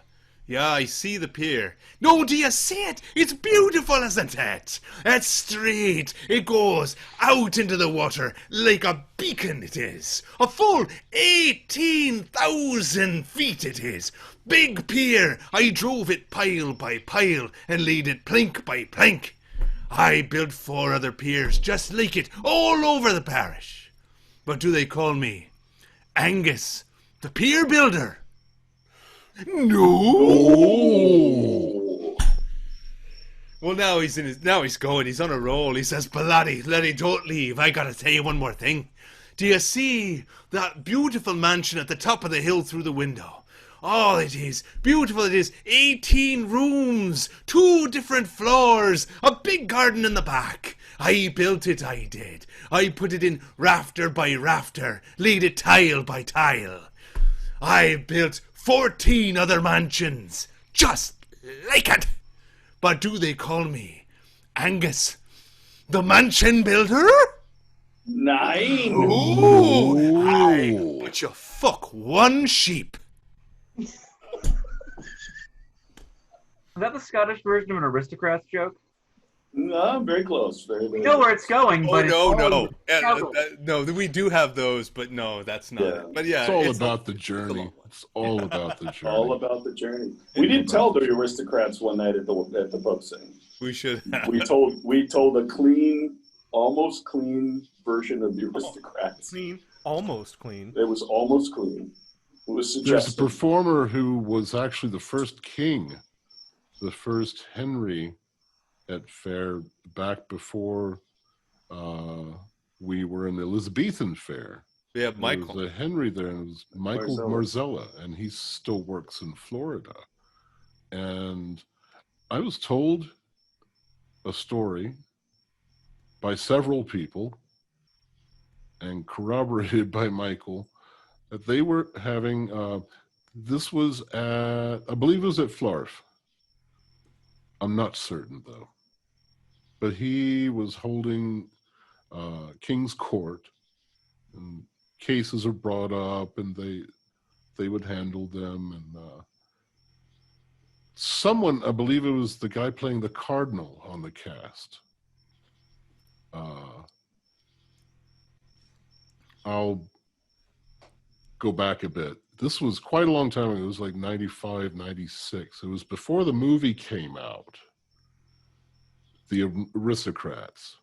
"Yeah, I see the pier." "No, do you see it? It's beautiful, isn't it? It's straight. It goes out into the water like a beacon it is. A full 18,000 feet it is. Big pier. I drove it pile by pile and laid it plank by plank. I built 4 other piers just like it all over the parish. But do they call me Angus, the pier builder? No. Well, now he's going. He's on a roll. He says, "But laddie, don't leave. I gotta tell you one more thing. Do you see that beautiful mansion at the top of the hill through the window? Oh, it is beautiful. It is 18 rooms, 2 different floors, a big garden in the back. I built it, I did. I put it in rafter by rafter, laid it tile by tile. I built 14 other mansions, just like it. But do they call me Angus, the mansion builder? 9. Ooh, aye, but you fuck one sheep. Is that the Scottish version of an aristocrats joke? No, I'm very close. Very, very You know where it's going, but no. No, we do have those, but no, that's not it. But yeah, it's all about the journey. It's all about the journey. All about the journey. We didn't tell the aristocrats one night at the pub sing. We should have. We told a clean, almost clean version of the aristocrats. Clean, almost clean. It was almost clean. It was suggested. There's a performer who was actually the first king, the first Henry at fair back before we were in the Elizabethan fair. Yeah, Michael. There was a Henry there, and it was Michael Marzella, and he still works in Florida. And I was told a story by several people and corroborated by Michael that they were having, this was at, I believe it was at Flarf. I'm not certain though. But he was holding King's Court, and cases are brought up, and they would handle them. And someone, I believe it was the guy playing the Cardinal on the cast. I'll go back a bit. This was quite a long time ago. It was like 95, 96. It was before the movie came out. The Aristocrats.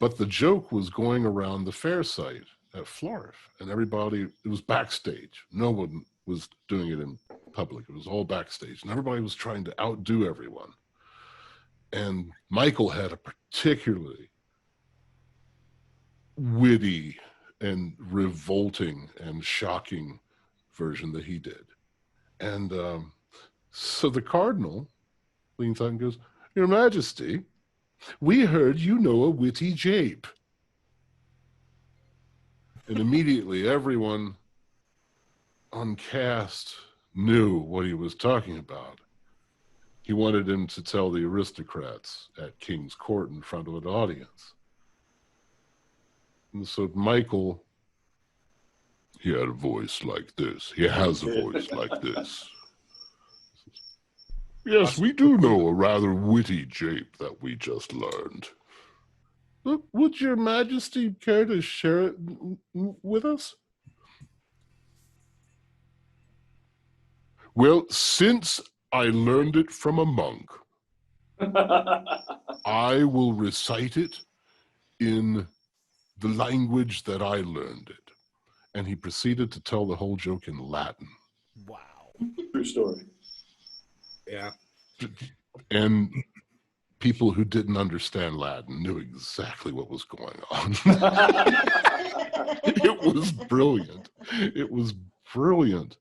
But the joke was going around the fair site at Florif, and everybody, it was backstage. No one was doing it in public. It was all backstage, and everybody was trying to outdo everyone. And Michael had a particularly witty and revolting and shocking version that he did. And so the Cardinal leans out and goes, "Your Majesty, we heard you know a witty jape." And immediately everyone on cast knew what he was talking about. He wanted him to tell the aristocrats at King's Court in front of an audience. And so Michael, he had a voice like this. He has a voice like this. Yes, we do know a rather witty jape that we just learned. Would your majesty care to share it with us? Well, since I learned it from a monk, I will recite it in the language that I learned it. And he proceeded to tell the whole joke in Latin. Wow. True story. Yeah. And people who didn't understand Latin knew exactly what was going on. It was brilliant. It was brilliant.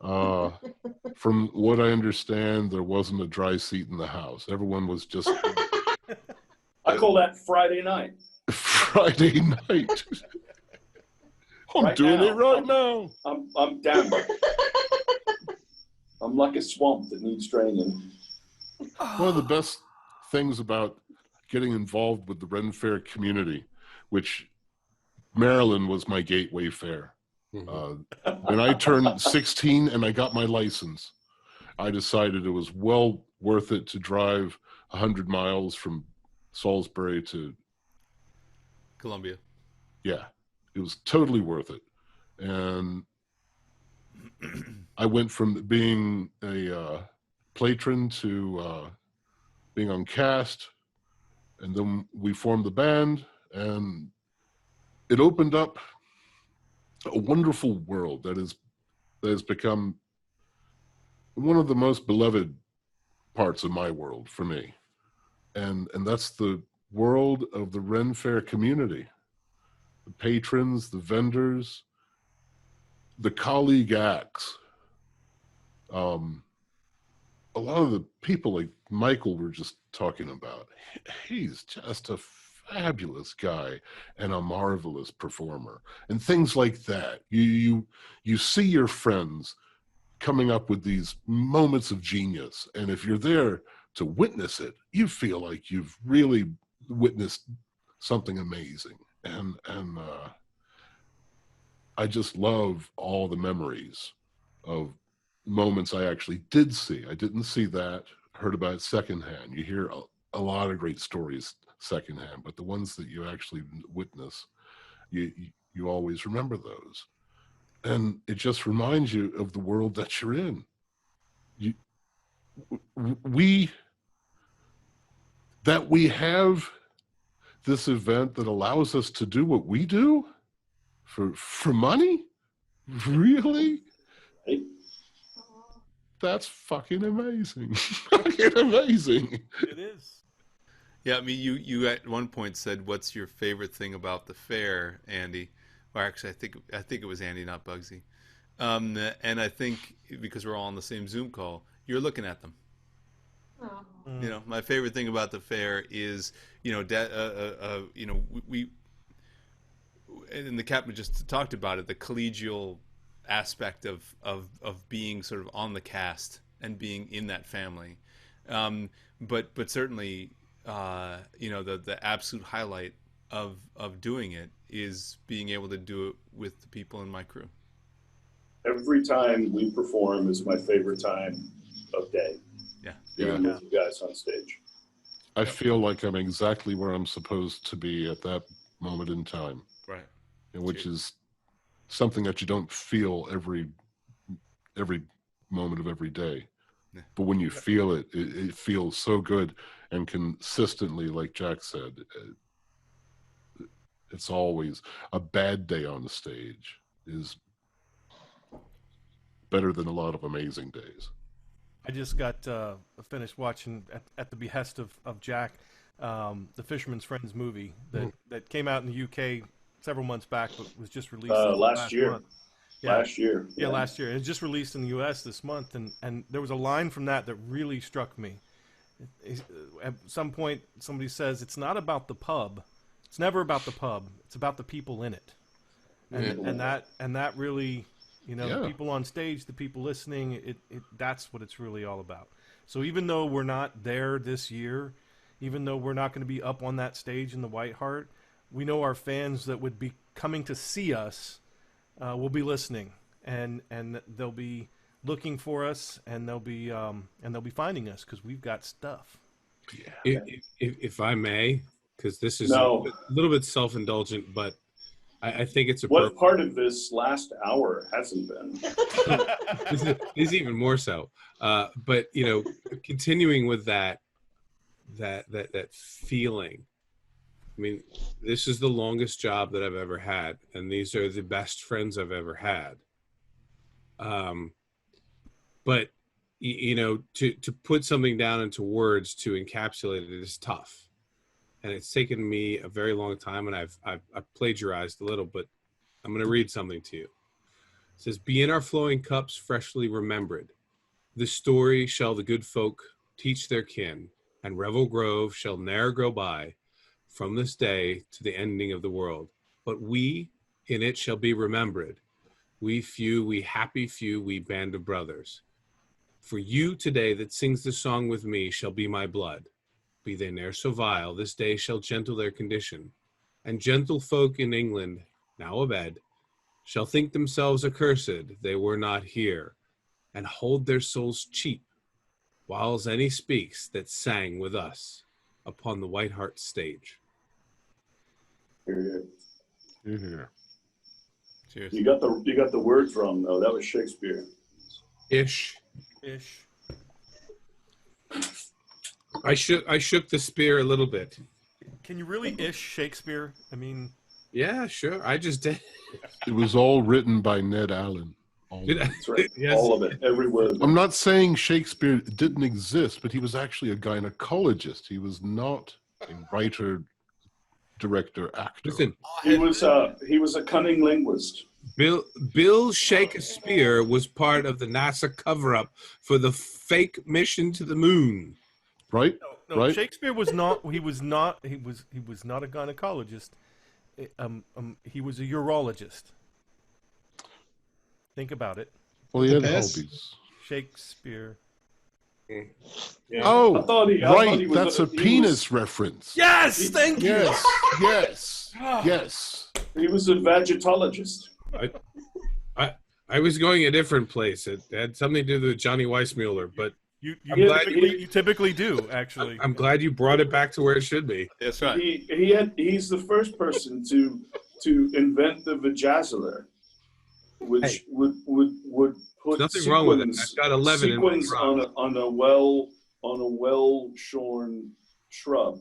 From what I understand, there wasn't a dry seat in the house. Everyone was just... I call that Friday night. Friday night. I'm Right doing now. it right now. I'm down. I'm like a swamp that needs draining. One of the best things about getting involved with the Ren Fair community, which Maryland was my gateway fair. When I turned 16 and I got my license, I decided it was well worth it to drive 100 miles from Salisbury to Columbia. Yeah, it was totally worth it. And I went from being a patron to being on cast, and then we formed the band, and it opened up a wonderful world that has become one of the most beloved parts of my world for me. And that's the world of the Ren Fair community. The patrons, the vendors, the colleague acts. A lot of the people like Michael were just talking about, he's just a fabulous guy and a marvelous performer, and things like that. You see your friends coming up with these moments of genius, and if you're there to witness it, you feel like you've really witnessed something amazing. And I just love all the memories of moments I actually did see. I didn't see that, heard about it secondhand. You hear a lot of great stories secondhand, but the ones that you actually witness, you always remember those. And it just reminds you of the world that you're in. We have this event that allows us to do what we do for money? Really? Right? That's fucking amazing. Fucking amazing. It is. Yeah, I mean, you at one point said, "What's your favorite thing about the fair, Andy?" Or actually, I think it was Andy, not Bugsy. And I think because we're all on the same Zoom call, you're looking at them. Oh. You know, my favorite thing about the fair is, we and the captain just talked about it, the collegial aspect of being sort of on the cast and being in that family. But certainly, the absolute highlight of doing it is being able to do it with the people in my crew. Every time we perform is my favorite time of day. Yeah. With you guys on stage. I feel like I'm exactly where I'm supposed to be at that moment in time. Right. Which is something that you don't feel every moment of every day. Yeah. But when you feel it, it feels so good and consistently, like Jack said, it's always a bad day on the stage is better than a lot of amazing days. I just got finished watching at the behest of Jack, the Fisherman's Friends movie that came out in the UK several months back, but was just released last year. month. Yeah. Last year. Yeah, last year. It was just released in the U.S. this month, and there was a line from that really struck me. At some point, somebody says, "It's not about the pub. It's never about the pub. It's about the people in it." and that really, you know, Yeah. the people on stage, the people listening, it that's what it's really all about. So even though we're not there this year, even though we're not going to be up on that stage in the White Hart, we know our fans that would be coming to see us will be listening, and they'll be looking for us, and they'll be finding us because we've got stuff. If I may, because this is No. a little bit self-indulgent, but I think it's What appropriate. part of this last hour hasn't been? This is even more so. But you know, continuing with that feeling. I mean, this is the longest job that I've ever had, and these are the best friends I've ever had. But you know, to put something down into words to encapsulate it is tough, and it's taken me a very long time. And I've plagiarized a little, but I'm going to read something to you. It says, "Be in our flowing cups freshly remembered. This story shall the good folk teach their kin, and Revel Grove shall ne'er go by from this day to the ending of the world. But we in it shall be remembered. We few, we happy few, we band of brothers. For you today that sings this song with me shall be my blood. Be they ne'er so vile, this day shall gentle their condition. And gentle folk in England, now abed, shall think themselves accursed they were not here, and hold their souls cheap, whiles any speaks that sang with us upon the White Hart stage." Here. Yeah. Cheers. You got the words wrong though. That was Shakespeare. Ish. I shook the spear a little bit. Can you really ish Shakespeare? I mean, Yeah, sure. I just did. It was all written by Ned Allen. All of Did it. I- That's right. Yes. All of it. Every word. of it. I'm not saying Shakespeare didn't exist, but he was actually a gynecologist. He was not a writer, director, actor. Listen, He was a cunning linguist. Bill Shakespeare was part of the NASA cover-up for the fake mission to the moon. Right? no, Right? Shakespeare was not. He was not a gynecologist. He was a urologist. Think about it. Well, he had Piss? hobbies. Shakespeare. Oh, I thought he right. was That's a he penis was- reference. Yes, thank you. Yes, yes, yes. He was a vegetologist. I was going a different place. It had something to do with Johnny Weissmuller, but You glad you typically do actually. I'm glad you brought it back to where it should be. That's right. He's the first person to invent the vajazzler, which would put Nothing wrong with it. I've got 11 in my sequins trunk. on a well shorn shrub,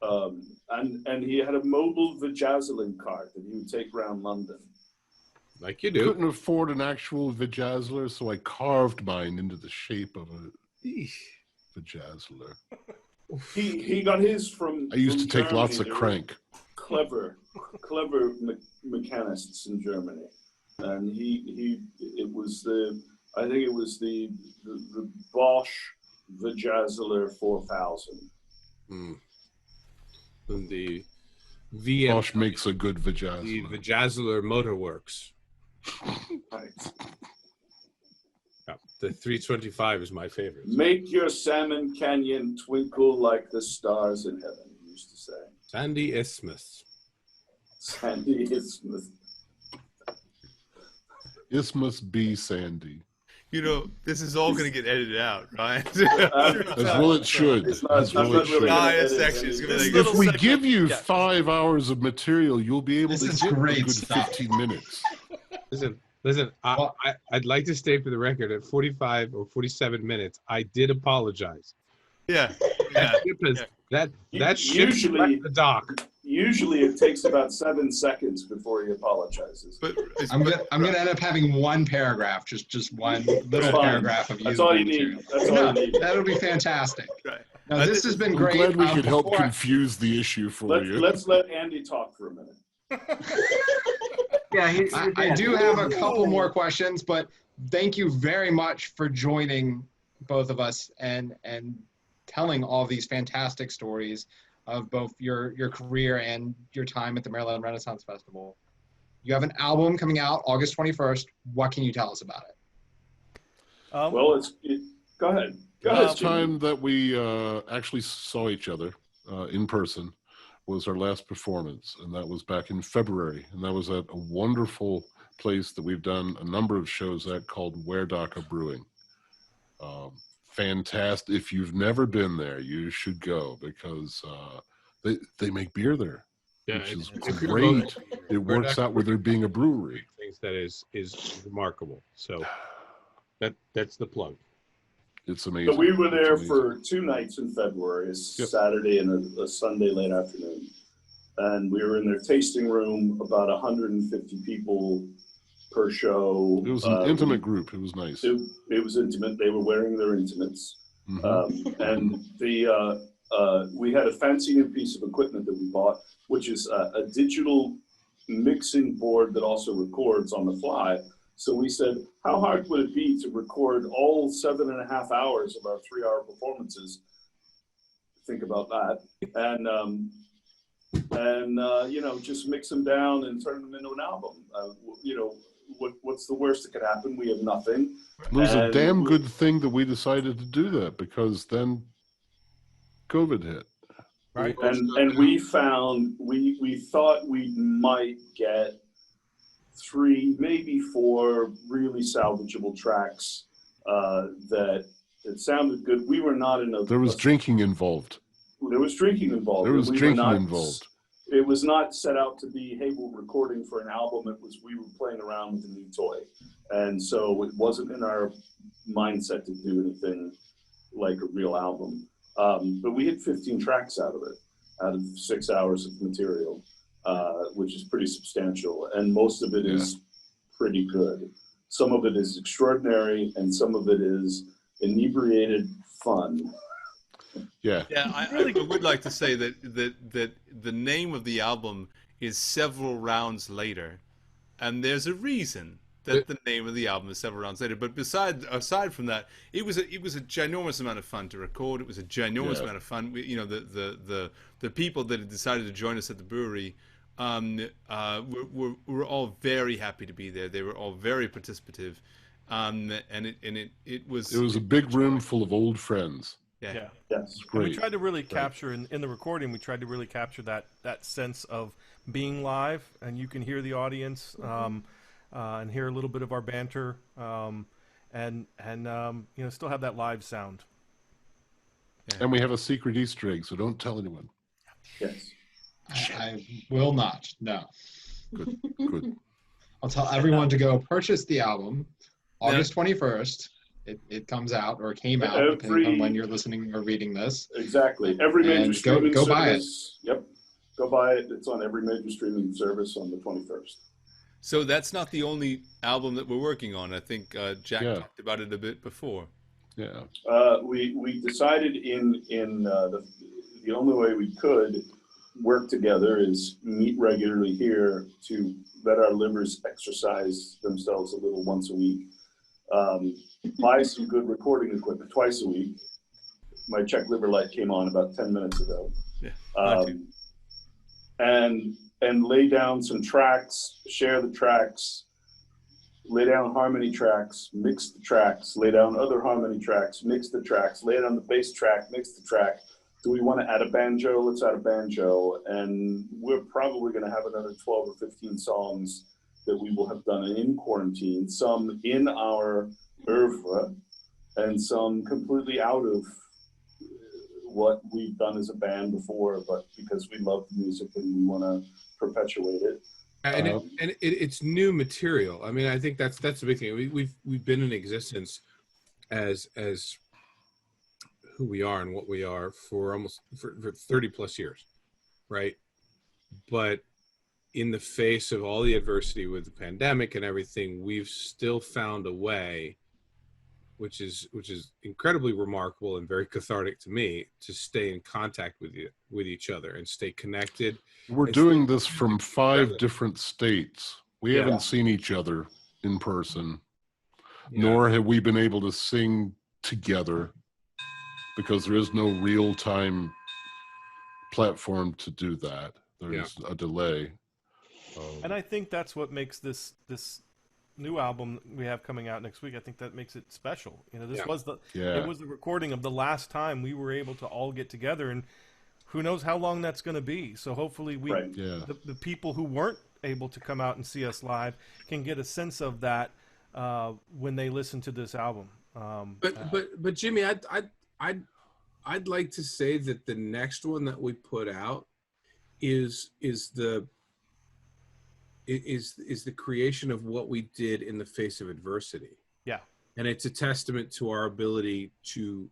and he had a mobile vajazzling cart that he would take around London. Like you do. Couldn't afford an actual vajazzler, so I carved mine into the shape of a vajazzler. He got his from. I used from to take Germany. lots of There were crank. Clever mechanists in Germany, and I think it was the Bosch Vajazzler 4000. And the VM, Bosch makes a good the vajazzler. Vajazzler Motor Works. Right. Yeah, the 325 is my favorite. Make your salmon canyon twinkle like the stars in heaven, he used to say. Sandy Isthmus. Sandy Isthmus. Isthmus B. Sandy. You know, this is all going to get edited out, right? As well it should. It's not- As I'm well not it really should. gonna it's edit actually it's gonna any- be like, If we segment, give you yeah. 5 hours of material, you'll be able This to is get a great good stuff. 15 minutes. Listen. Well- I'd like to state for the record at 45 or 47 minutes, I did apologize. yeah. That ship is that ship Usually- left the dock. Usually it takes about 7 seconds before he apologizes. But I'm gonna end up having one paragraph, just one little Fine. paragraph of That's usable all you material. need. That's all No, you need. that'll be fantastic. Right. Now, this has been I'm great. glad we could help Before I- confuse the issue for you. Let's let Andy talk for a minute. Yeah, I do have a couple more questions, but thank you very much for joining both of us and telling all these fantastic stories of both your career and your time at the Maryland Renaissance Festival. You have an album coming out August 21st. What can you tell us about it? Well, go ahead. The Go ahead, last Jimmy. time that we actually saw each other in person was our last performance, and that was back in February. And that was at a wonderful place that we've done a number of shows at called Werdaka Brewing. Fantastic. If you've never been there, you should go because they make beer there, which is great. It works out with there being a brewery. Things that is remarkable. So that's the plug. It's amazing. So we were there for 2 nights in February, a Saturday and a Sunday late afternoon. And we were in their tasting room, about 150 people per show. It was an intimate group. It was nice. It was intimate. They were wearing their intimates. And we had a fancy new piece of equipment that we bought, which is a digital mixing board that also records on the fly. So we said, how hard would it be to record all 7.5 hours of our 3-hour performances? Think about that. And you know, just mix them down and turn them into an album. You know, what's the worst that could happen? We have nothing. It was a damn good thing that we decided to do that, because then COVID hit. Right. And we found, we thought we might get 3, maybe 4 really salvageable tracks that sounded good. We were not in a... There was drinking involved. There was drinking involved. There was drinking involved. It was not set out to be, hey, we're recording for an album. It was, we were playing around with a new toy. And so it wasn't in our mindset to do anything like a real album. But we hit 15 tracks out of 6 hours of material, which is pretty substantial. And most of it is pretty good. Some of it is extraordinary, and some of it is inebriated fun. Yeah. I would like to say that the name of the album is Several Rounds Later, and there's a reason that the name of the album is Several Rounds Later. But aside from that, it was a ginormous amount of fun to record. It was a ginormous amount of fun. You know, the people that had decided to join us at the brewery were all very happy to be there. They were all very participative, and it was a big room full of old friends. Yeah. Yes. Great. We tried to really capture in the recording. We tried to really capture that sense of being live, and you can hear the audience and hear a little bit of our banter, and you know, still have that live sound. Yeah. And we have a secret Easter egg, so don't tell anyone. Yes. I will not. No. Good. I'll tell everyone to go purchase the album August 21st. It comes out, or came out, depending on when you're listening or reading this. Exactly. Every major streaming go service. buy it. Yep. Go buy it. It's on every major streaming service on the 21st. So that's not the only album that we're working on. I think Jack talked about it a bit before. Yeah. We decided in the only way we could work together is meet regularly here to let our livers exercise themselves a little once a week. Buy some good recording equipment twice a week. My check liver light came on about 10 minutes ago. Yeah, and lay down some tracks, share the tracks, lay down harmony tracks, mix the tracks, lay down other harmony tracks, mix the tracks, lay down the bass track, mix the track. Do we want to add a banjo? Let's add a banjo. And we're probably going to have another 12 or 15 songs that we will have done in quarantine, some in our oeuvre, and some completely out of what we've done as a band before, but because we love the music and we want to perpetuate it. And it's new material. I mean, I think that's the big thing. We've been in existence as who we are and what we are for 30 plus years, right? But in the face of all the adversity with the pandemic and everything, we've still found a way, which is incredibly remarkable and very cathartic to me, to stay in contact with each other and stay connected. We're doing this from 5 different states. We haven't seen each other in person, nor have we been able to sing together, because there is no real-time platform to do that. There's a delay. And I think that's what makes this new album we have coming out next week. I think that makes it special. You know, this was it was the recording of the last time we were able to all get together, and who knows how long that's going to be. So hopefully the people who weren't able to come out and see us live can get a sense of that when they listen to this album. But Jimmy, I'd like to say that the next one that we put out is the creation of what we did in the face of adversity. Yeah. And it's a testament to our ability to,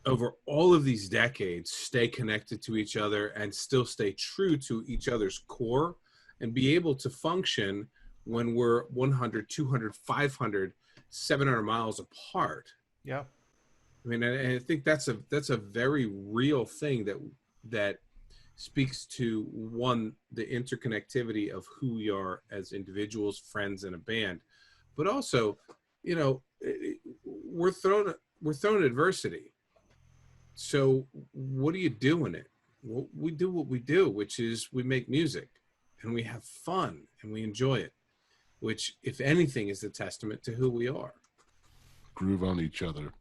over all of these decades, stay connected to each other and still stay true to each other's core and be able to function when we're 100, 200, 500, 700 miles apart. Yeah. I mean, I think that's a very real thing that speaks to, one, the interconnectivity of who we are as individuals, friends, and a band, but also, you know, we're thrown adversity. So what do you do in it? Well, we do what we do, which is we make music and we have fun and we enjoy it, which, if anything, is a testament to who we are. Groove on each other.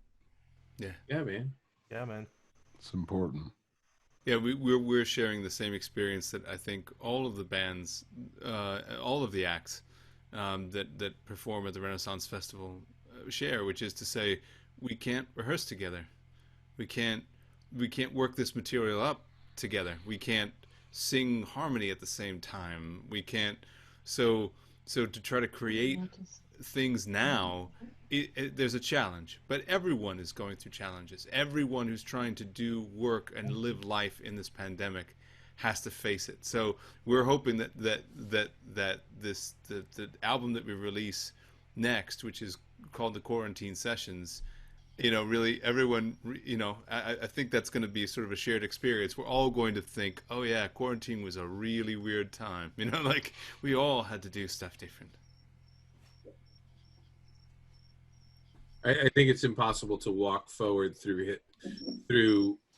Yeah, man. Yeah, man. It's important. Yeah, we're sharing the same experience that I think all of the bands, all of the acts that perform at the Renaissance Festival share, which is to say, we can't rehearse together, we can't work this material up together, we can't sing harmony at the same time, we can't. So to try to create things now, there's a challenge, but everyone is going through challenges. Everyone who's trying to do work and live life in this pandemic has to face it. So we're hoping that the album that we release next, which is called the Quarantine Sessions, you know, really everyone, you know, I think that's going to be sort of a shared experience. We're all going to think, oh yeah, quarantine was a really weird time. You know, like we all had to do stuff different. I think it's impossible to walk forward through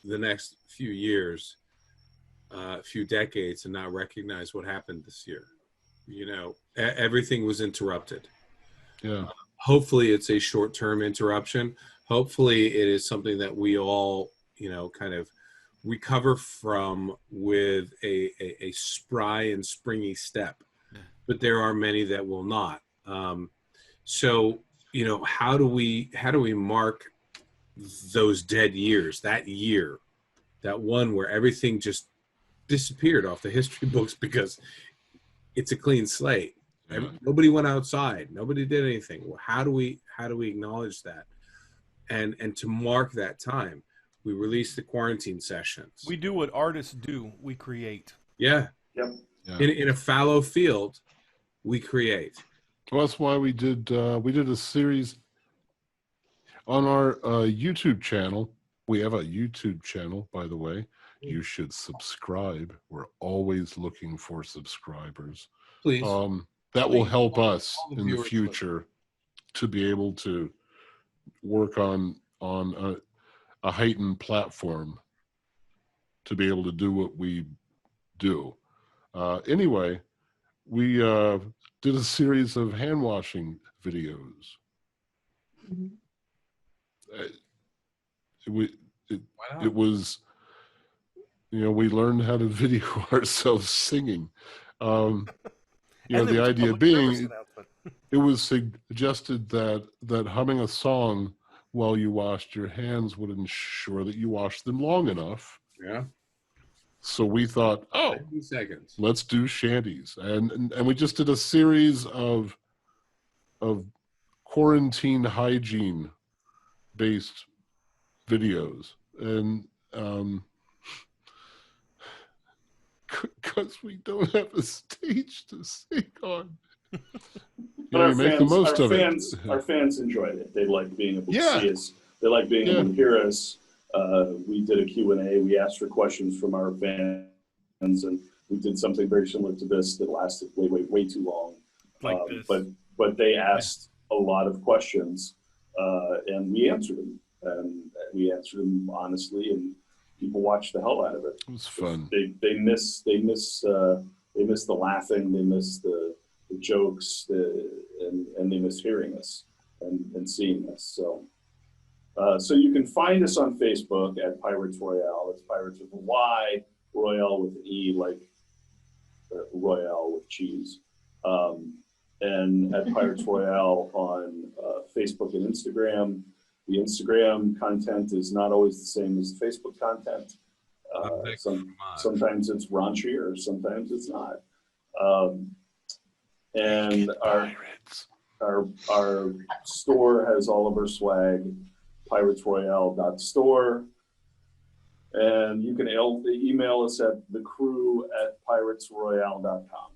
the next few years, few decades, and not recognize what happened this year. You know, everything was interrupted. Yeah. Hopefully it's a short-term interruption. Hopefully it is something that we all, you know, kind of recover from with a spry and springy step. Yeah. But there are many that will not. So, you know, how do we mark those dead years, that year, that one where everything just disappeared off the history books because it's a clean slate. Nobody went outside. Nobody did anything. Well, how do we acknowledge that? And to mark that time, we release the Quarantine Sessions. We do what artists do. We create. Yeah. Yep. Yeah. In a fallow field, we create. Well, that's why we did a series on our YouTube channel. We have a YouTube channel, by the way. You should subscribe. We're always looking for subscribers. Please. That will help us in the future to be able to work on a heightened platform to be able to do what we do. Anyway, we did a series of hand washing videos. It was, you know, we learned how to video ourselves singing. You know, the idea being, it was suggested that humming a song while you washed your hands would ensure that you washed them long enough. Yeah. So we thought, 90 seconds. Let's do shanties, and we just did a series of quarantine hygiene based videos, and because we don't have a stage to sing on, but you make the most of it. Our fans enjoyed it. They like being able to see us. They like being able to hear us. We did a Q&A. We asked for questions from our fans, and we did something very similar to this that lasted way too long. Like this. But they asked a lot of questions, and we answered them. And we answered them honestly, and people watched the hell out of it. It was fun. They miss They miss the laughing, they miss the jokes, and they miss hearing us and seeing us. So you can find us on Facebook at Pyrates Royale. It's Pirates with a Y, Royale with an E, like Royale with cheese. And at Pyrates Royale on Facebook and Instagram. The Instagram content is not always the same as the Facebook content. Sometimes it's raunchier, sometimes it's not. And our store has all of our swag, piratesroyale.store. And you can email us at thecrew@piratesroyale.com.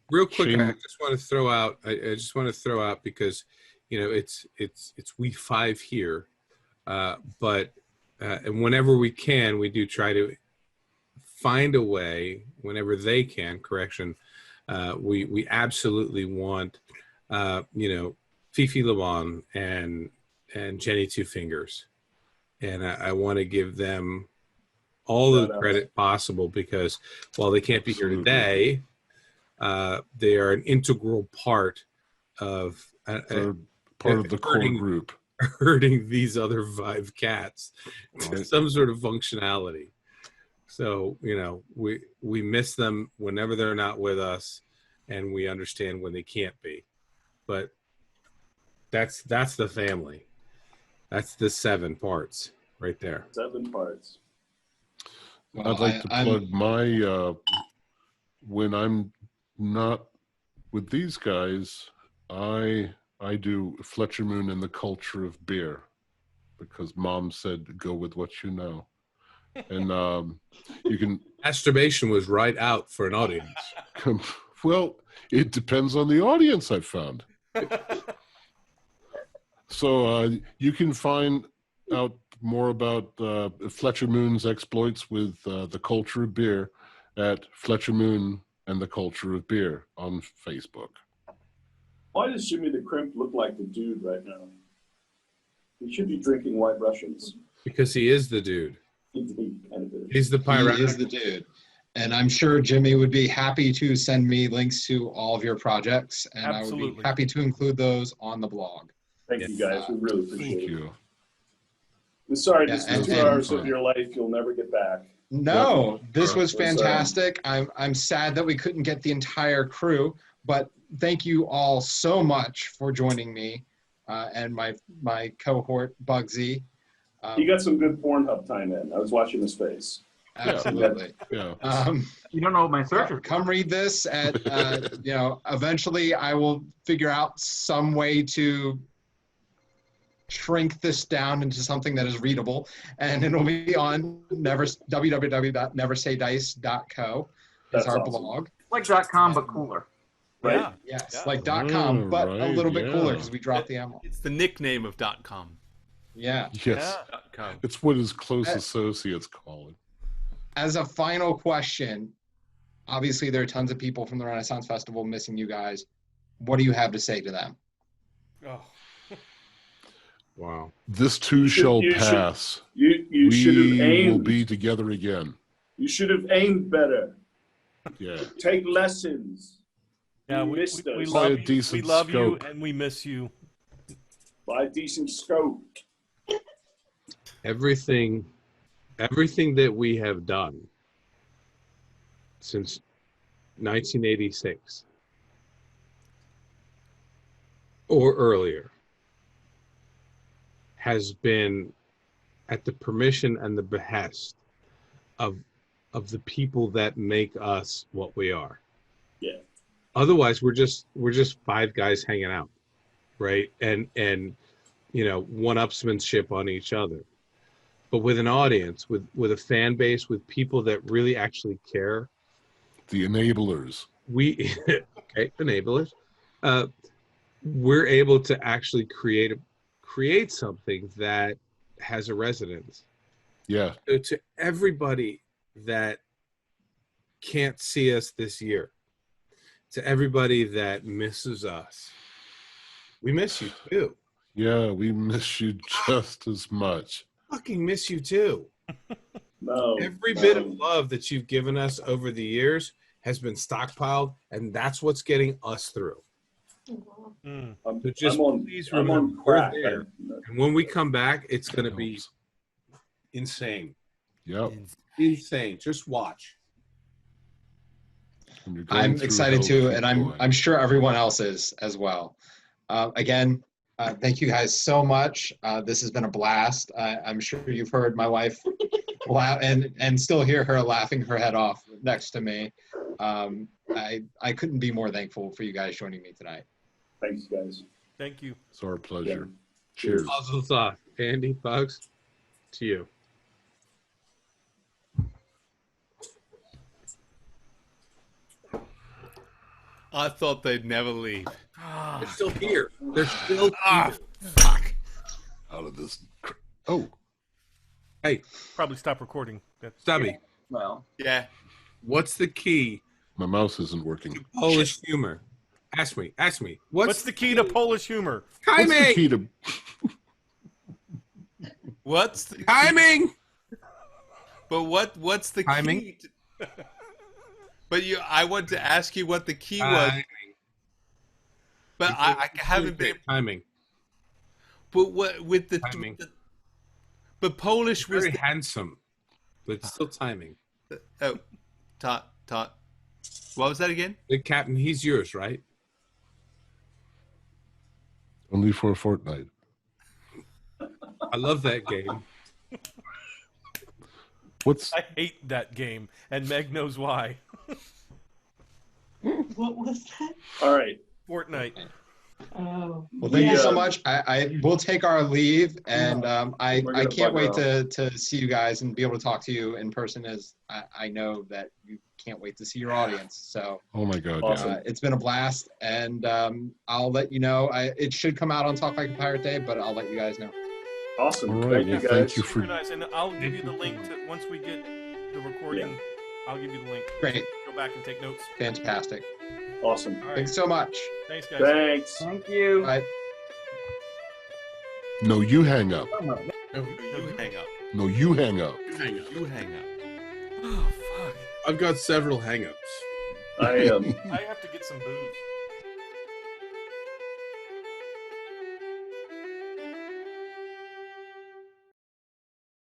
Real quick, Shane, I just want to throw out. I just want to throw out because, you know, it's week 5 here, but and whenever we can, we do try to find a way. Whenever they can, we absolutely want, you know, Fifi LeBon and Jenny Two Fingers, and I want to give them all the credit possible because while they can't be here today, they are an integral part of the core group, herding these other 5 cats to some sort of functionality. So, you know, we miss them whenever they're not with us, and we understand when they can't be. But that's the family. That's the 7 parts right there. 7 parts. Well, I'd like to plug my when I'm not with these guys, I do Fletcher Moon and the Culture of Beer, because Mom said go with what you know. And you can masturbation was right out for an audience. Well, it depends on the audience, I've found. So you can find out more about Fletcher Moon's exploits with the Culture of Beer at Fletcher Moon and the Culture of Beer on Facebook. Why does Jimmy the Crimp look like the dude right now? He should be drinking White Russians. Because he is the dude. He's the pirate. He is the dude. And I'm sure Jimmy would be happy to send me links to all of your projects, and Absolutely. I would be happy to include those on the blog. Thank you, guys. We really appreciate it. Thank you. I'm sorry, Yeah, this is 2 hours of your life you'll never get back. No, this was Sorry. fantastic. I'm sad that we couldn't get the entire crew, but thank you all so much for joining me and my cohort, Bugsy. He got some good Pornhub time in. I was watching his face. Absolutely. Yeah. You don't know what my search is. Come read this at, you know, eventually I will figure out some way to shrink this down into something that is readable, and it'll be on www.neversaydice.co. That's our blog. Like .com, but cooler. Right? Yeah. Yes, Yeah. like .com, but a little bit cooler because we dropped the M. It's the nickname of .com. Yeah. Yes. .com. It's what his close associates call it. As a final question, obviously there are tons of people from the Renaissance Festival missing you guys. What do you have to say to them? Oh. Wow. This too shall pass. You should have We aimed. will be together again. You should have aimed better. Yeah. Take lessons. Yeah, You we missed love us. Buy a you. We decent love you, scope. and we miss you. Buy a decent scope. Everything that we have done since 1986 or earlier has been at the permission and the behest of the people that make us what we are. Yeah. Otherwise, we're just 5 guys hanging out, right? And you know, one-upsmanship on each other. But with an audience, with a fan base, with people that really actually care. The enablers. Enablers. We're able to actually create something that has a resonance. Yeah. So to everybody that can't see us this year, to everybody that misses us, we miss you too. Yeah, we miss you just as much. Fucking miss you too. No. Every bit of love that you've given us over the years has been stockpiled, and that's what's getting us through. Mm. So just please I'm remember, on we're crack. there. And when we come back, it's going to be insane. Yep. Insane. Just watch. When you're going I'm through excited hell, too, keep and I'm going. I'm sure everyone else is as well. Again, thank you guys so much. This has been a blast. I'm sure you've heard my wife laugh and still hear her laughing her head off next to me. I couldn't be more thankful for you guys joining me tonight. Thanks, guys. Thank you. It's our pleasure. Yeah. Cheers. Mazel tov. Andy, Bugs, to you. I thought they'd never leave. They're still here. They're still Ah, here. fuck. Out of this. Oh, Hey, Probably stop recording. That's Stubby, Well, Yeah. what's the key my mouse isn't working. to Polish humor? Ask me. what's the key to Polish humor? What's the timing? key to? What's the Timing. But what's the Timing? key? But I want to ask you what the key was. But I haven't been. Timing. But what with the Timing. but Polish was Very handsome, but still timing. oh, tot. What was that again? The captain, he's yours, right? Only for a fortnight. I love that game. What's I hate that game, and Meg knows why. What was that? All right. Fortnite. Oh. Well, thank you so Yeah. much. I will take our leave, and We're I gonna can't wait bugger to see you guys and be able to talk to you in person. As I know that you can't wait to see your audience. So Oh my God. Awesome. Yeah. it's been a blast, and I'll let you know. It should come out on Talk Like a Pirate Day, but I'll let you guys know. Awesome. All right. Thank you, Well, guys. thank you Super for. nice, and I'll give you the link to once we get the recording. I'll give you the link. Great, Go back and take notes. fantastic. Awesome. All right. Thanks so much. Thanks, guys. Thanks. thank you. Bye. No, you hang up. You hang up. No, you hang up. You hang up. Oh fuck! I've got several hangups. I I have to get some booze.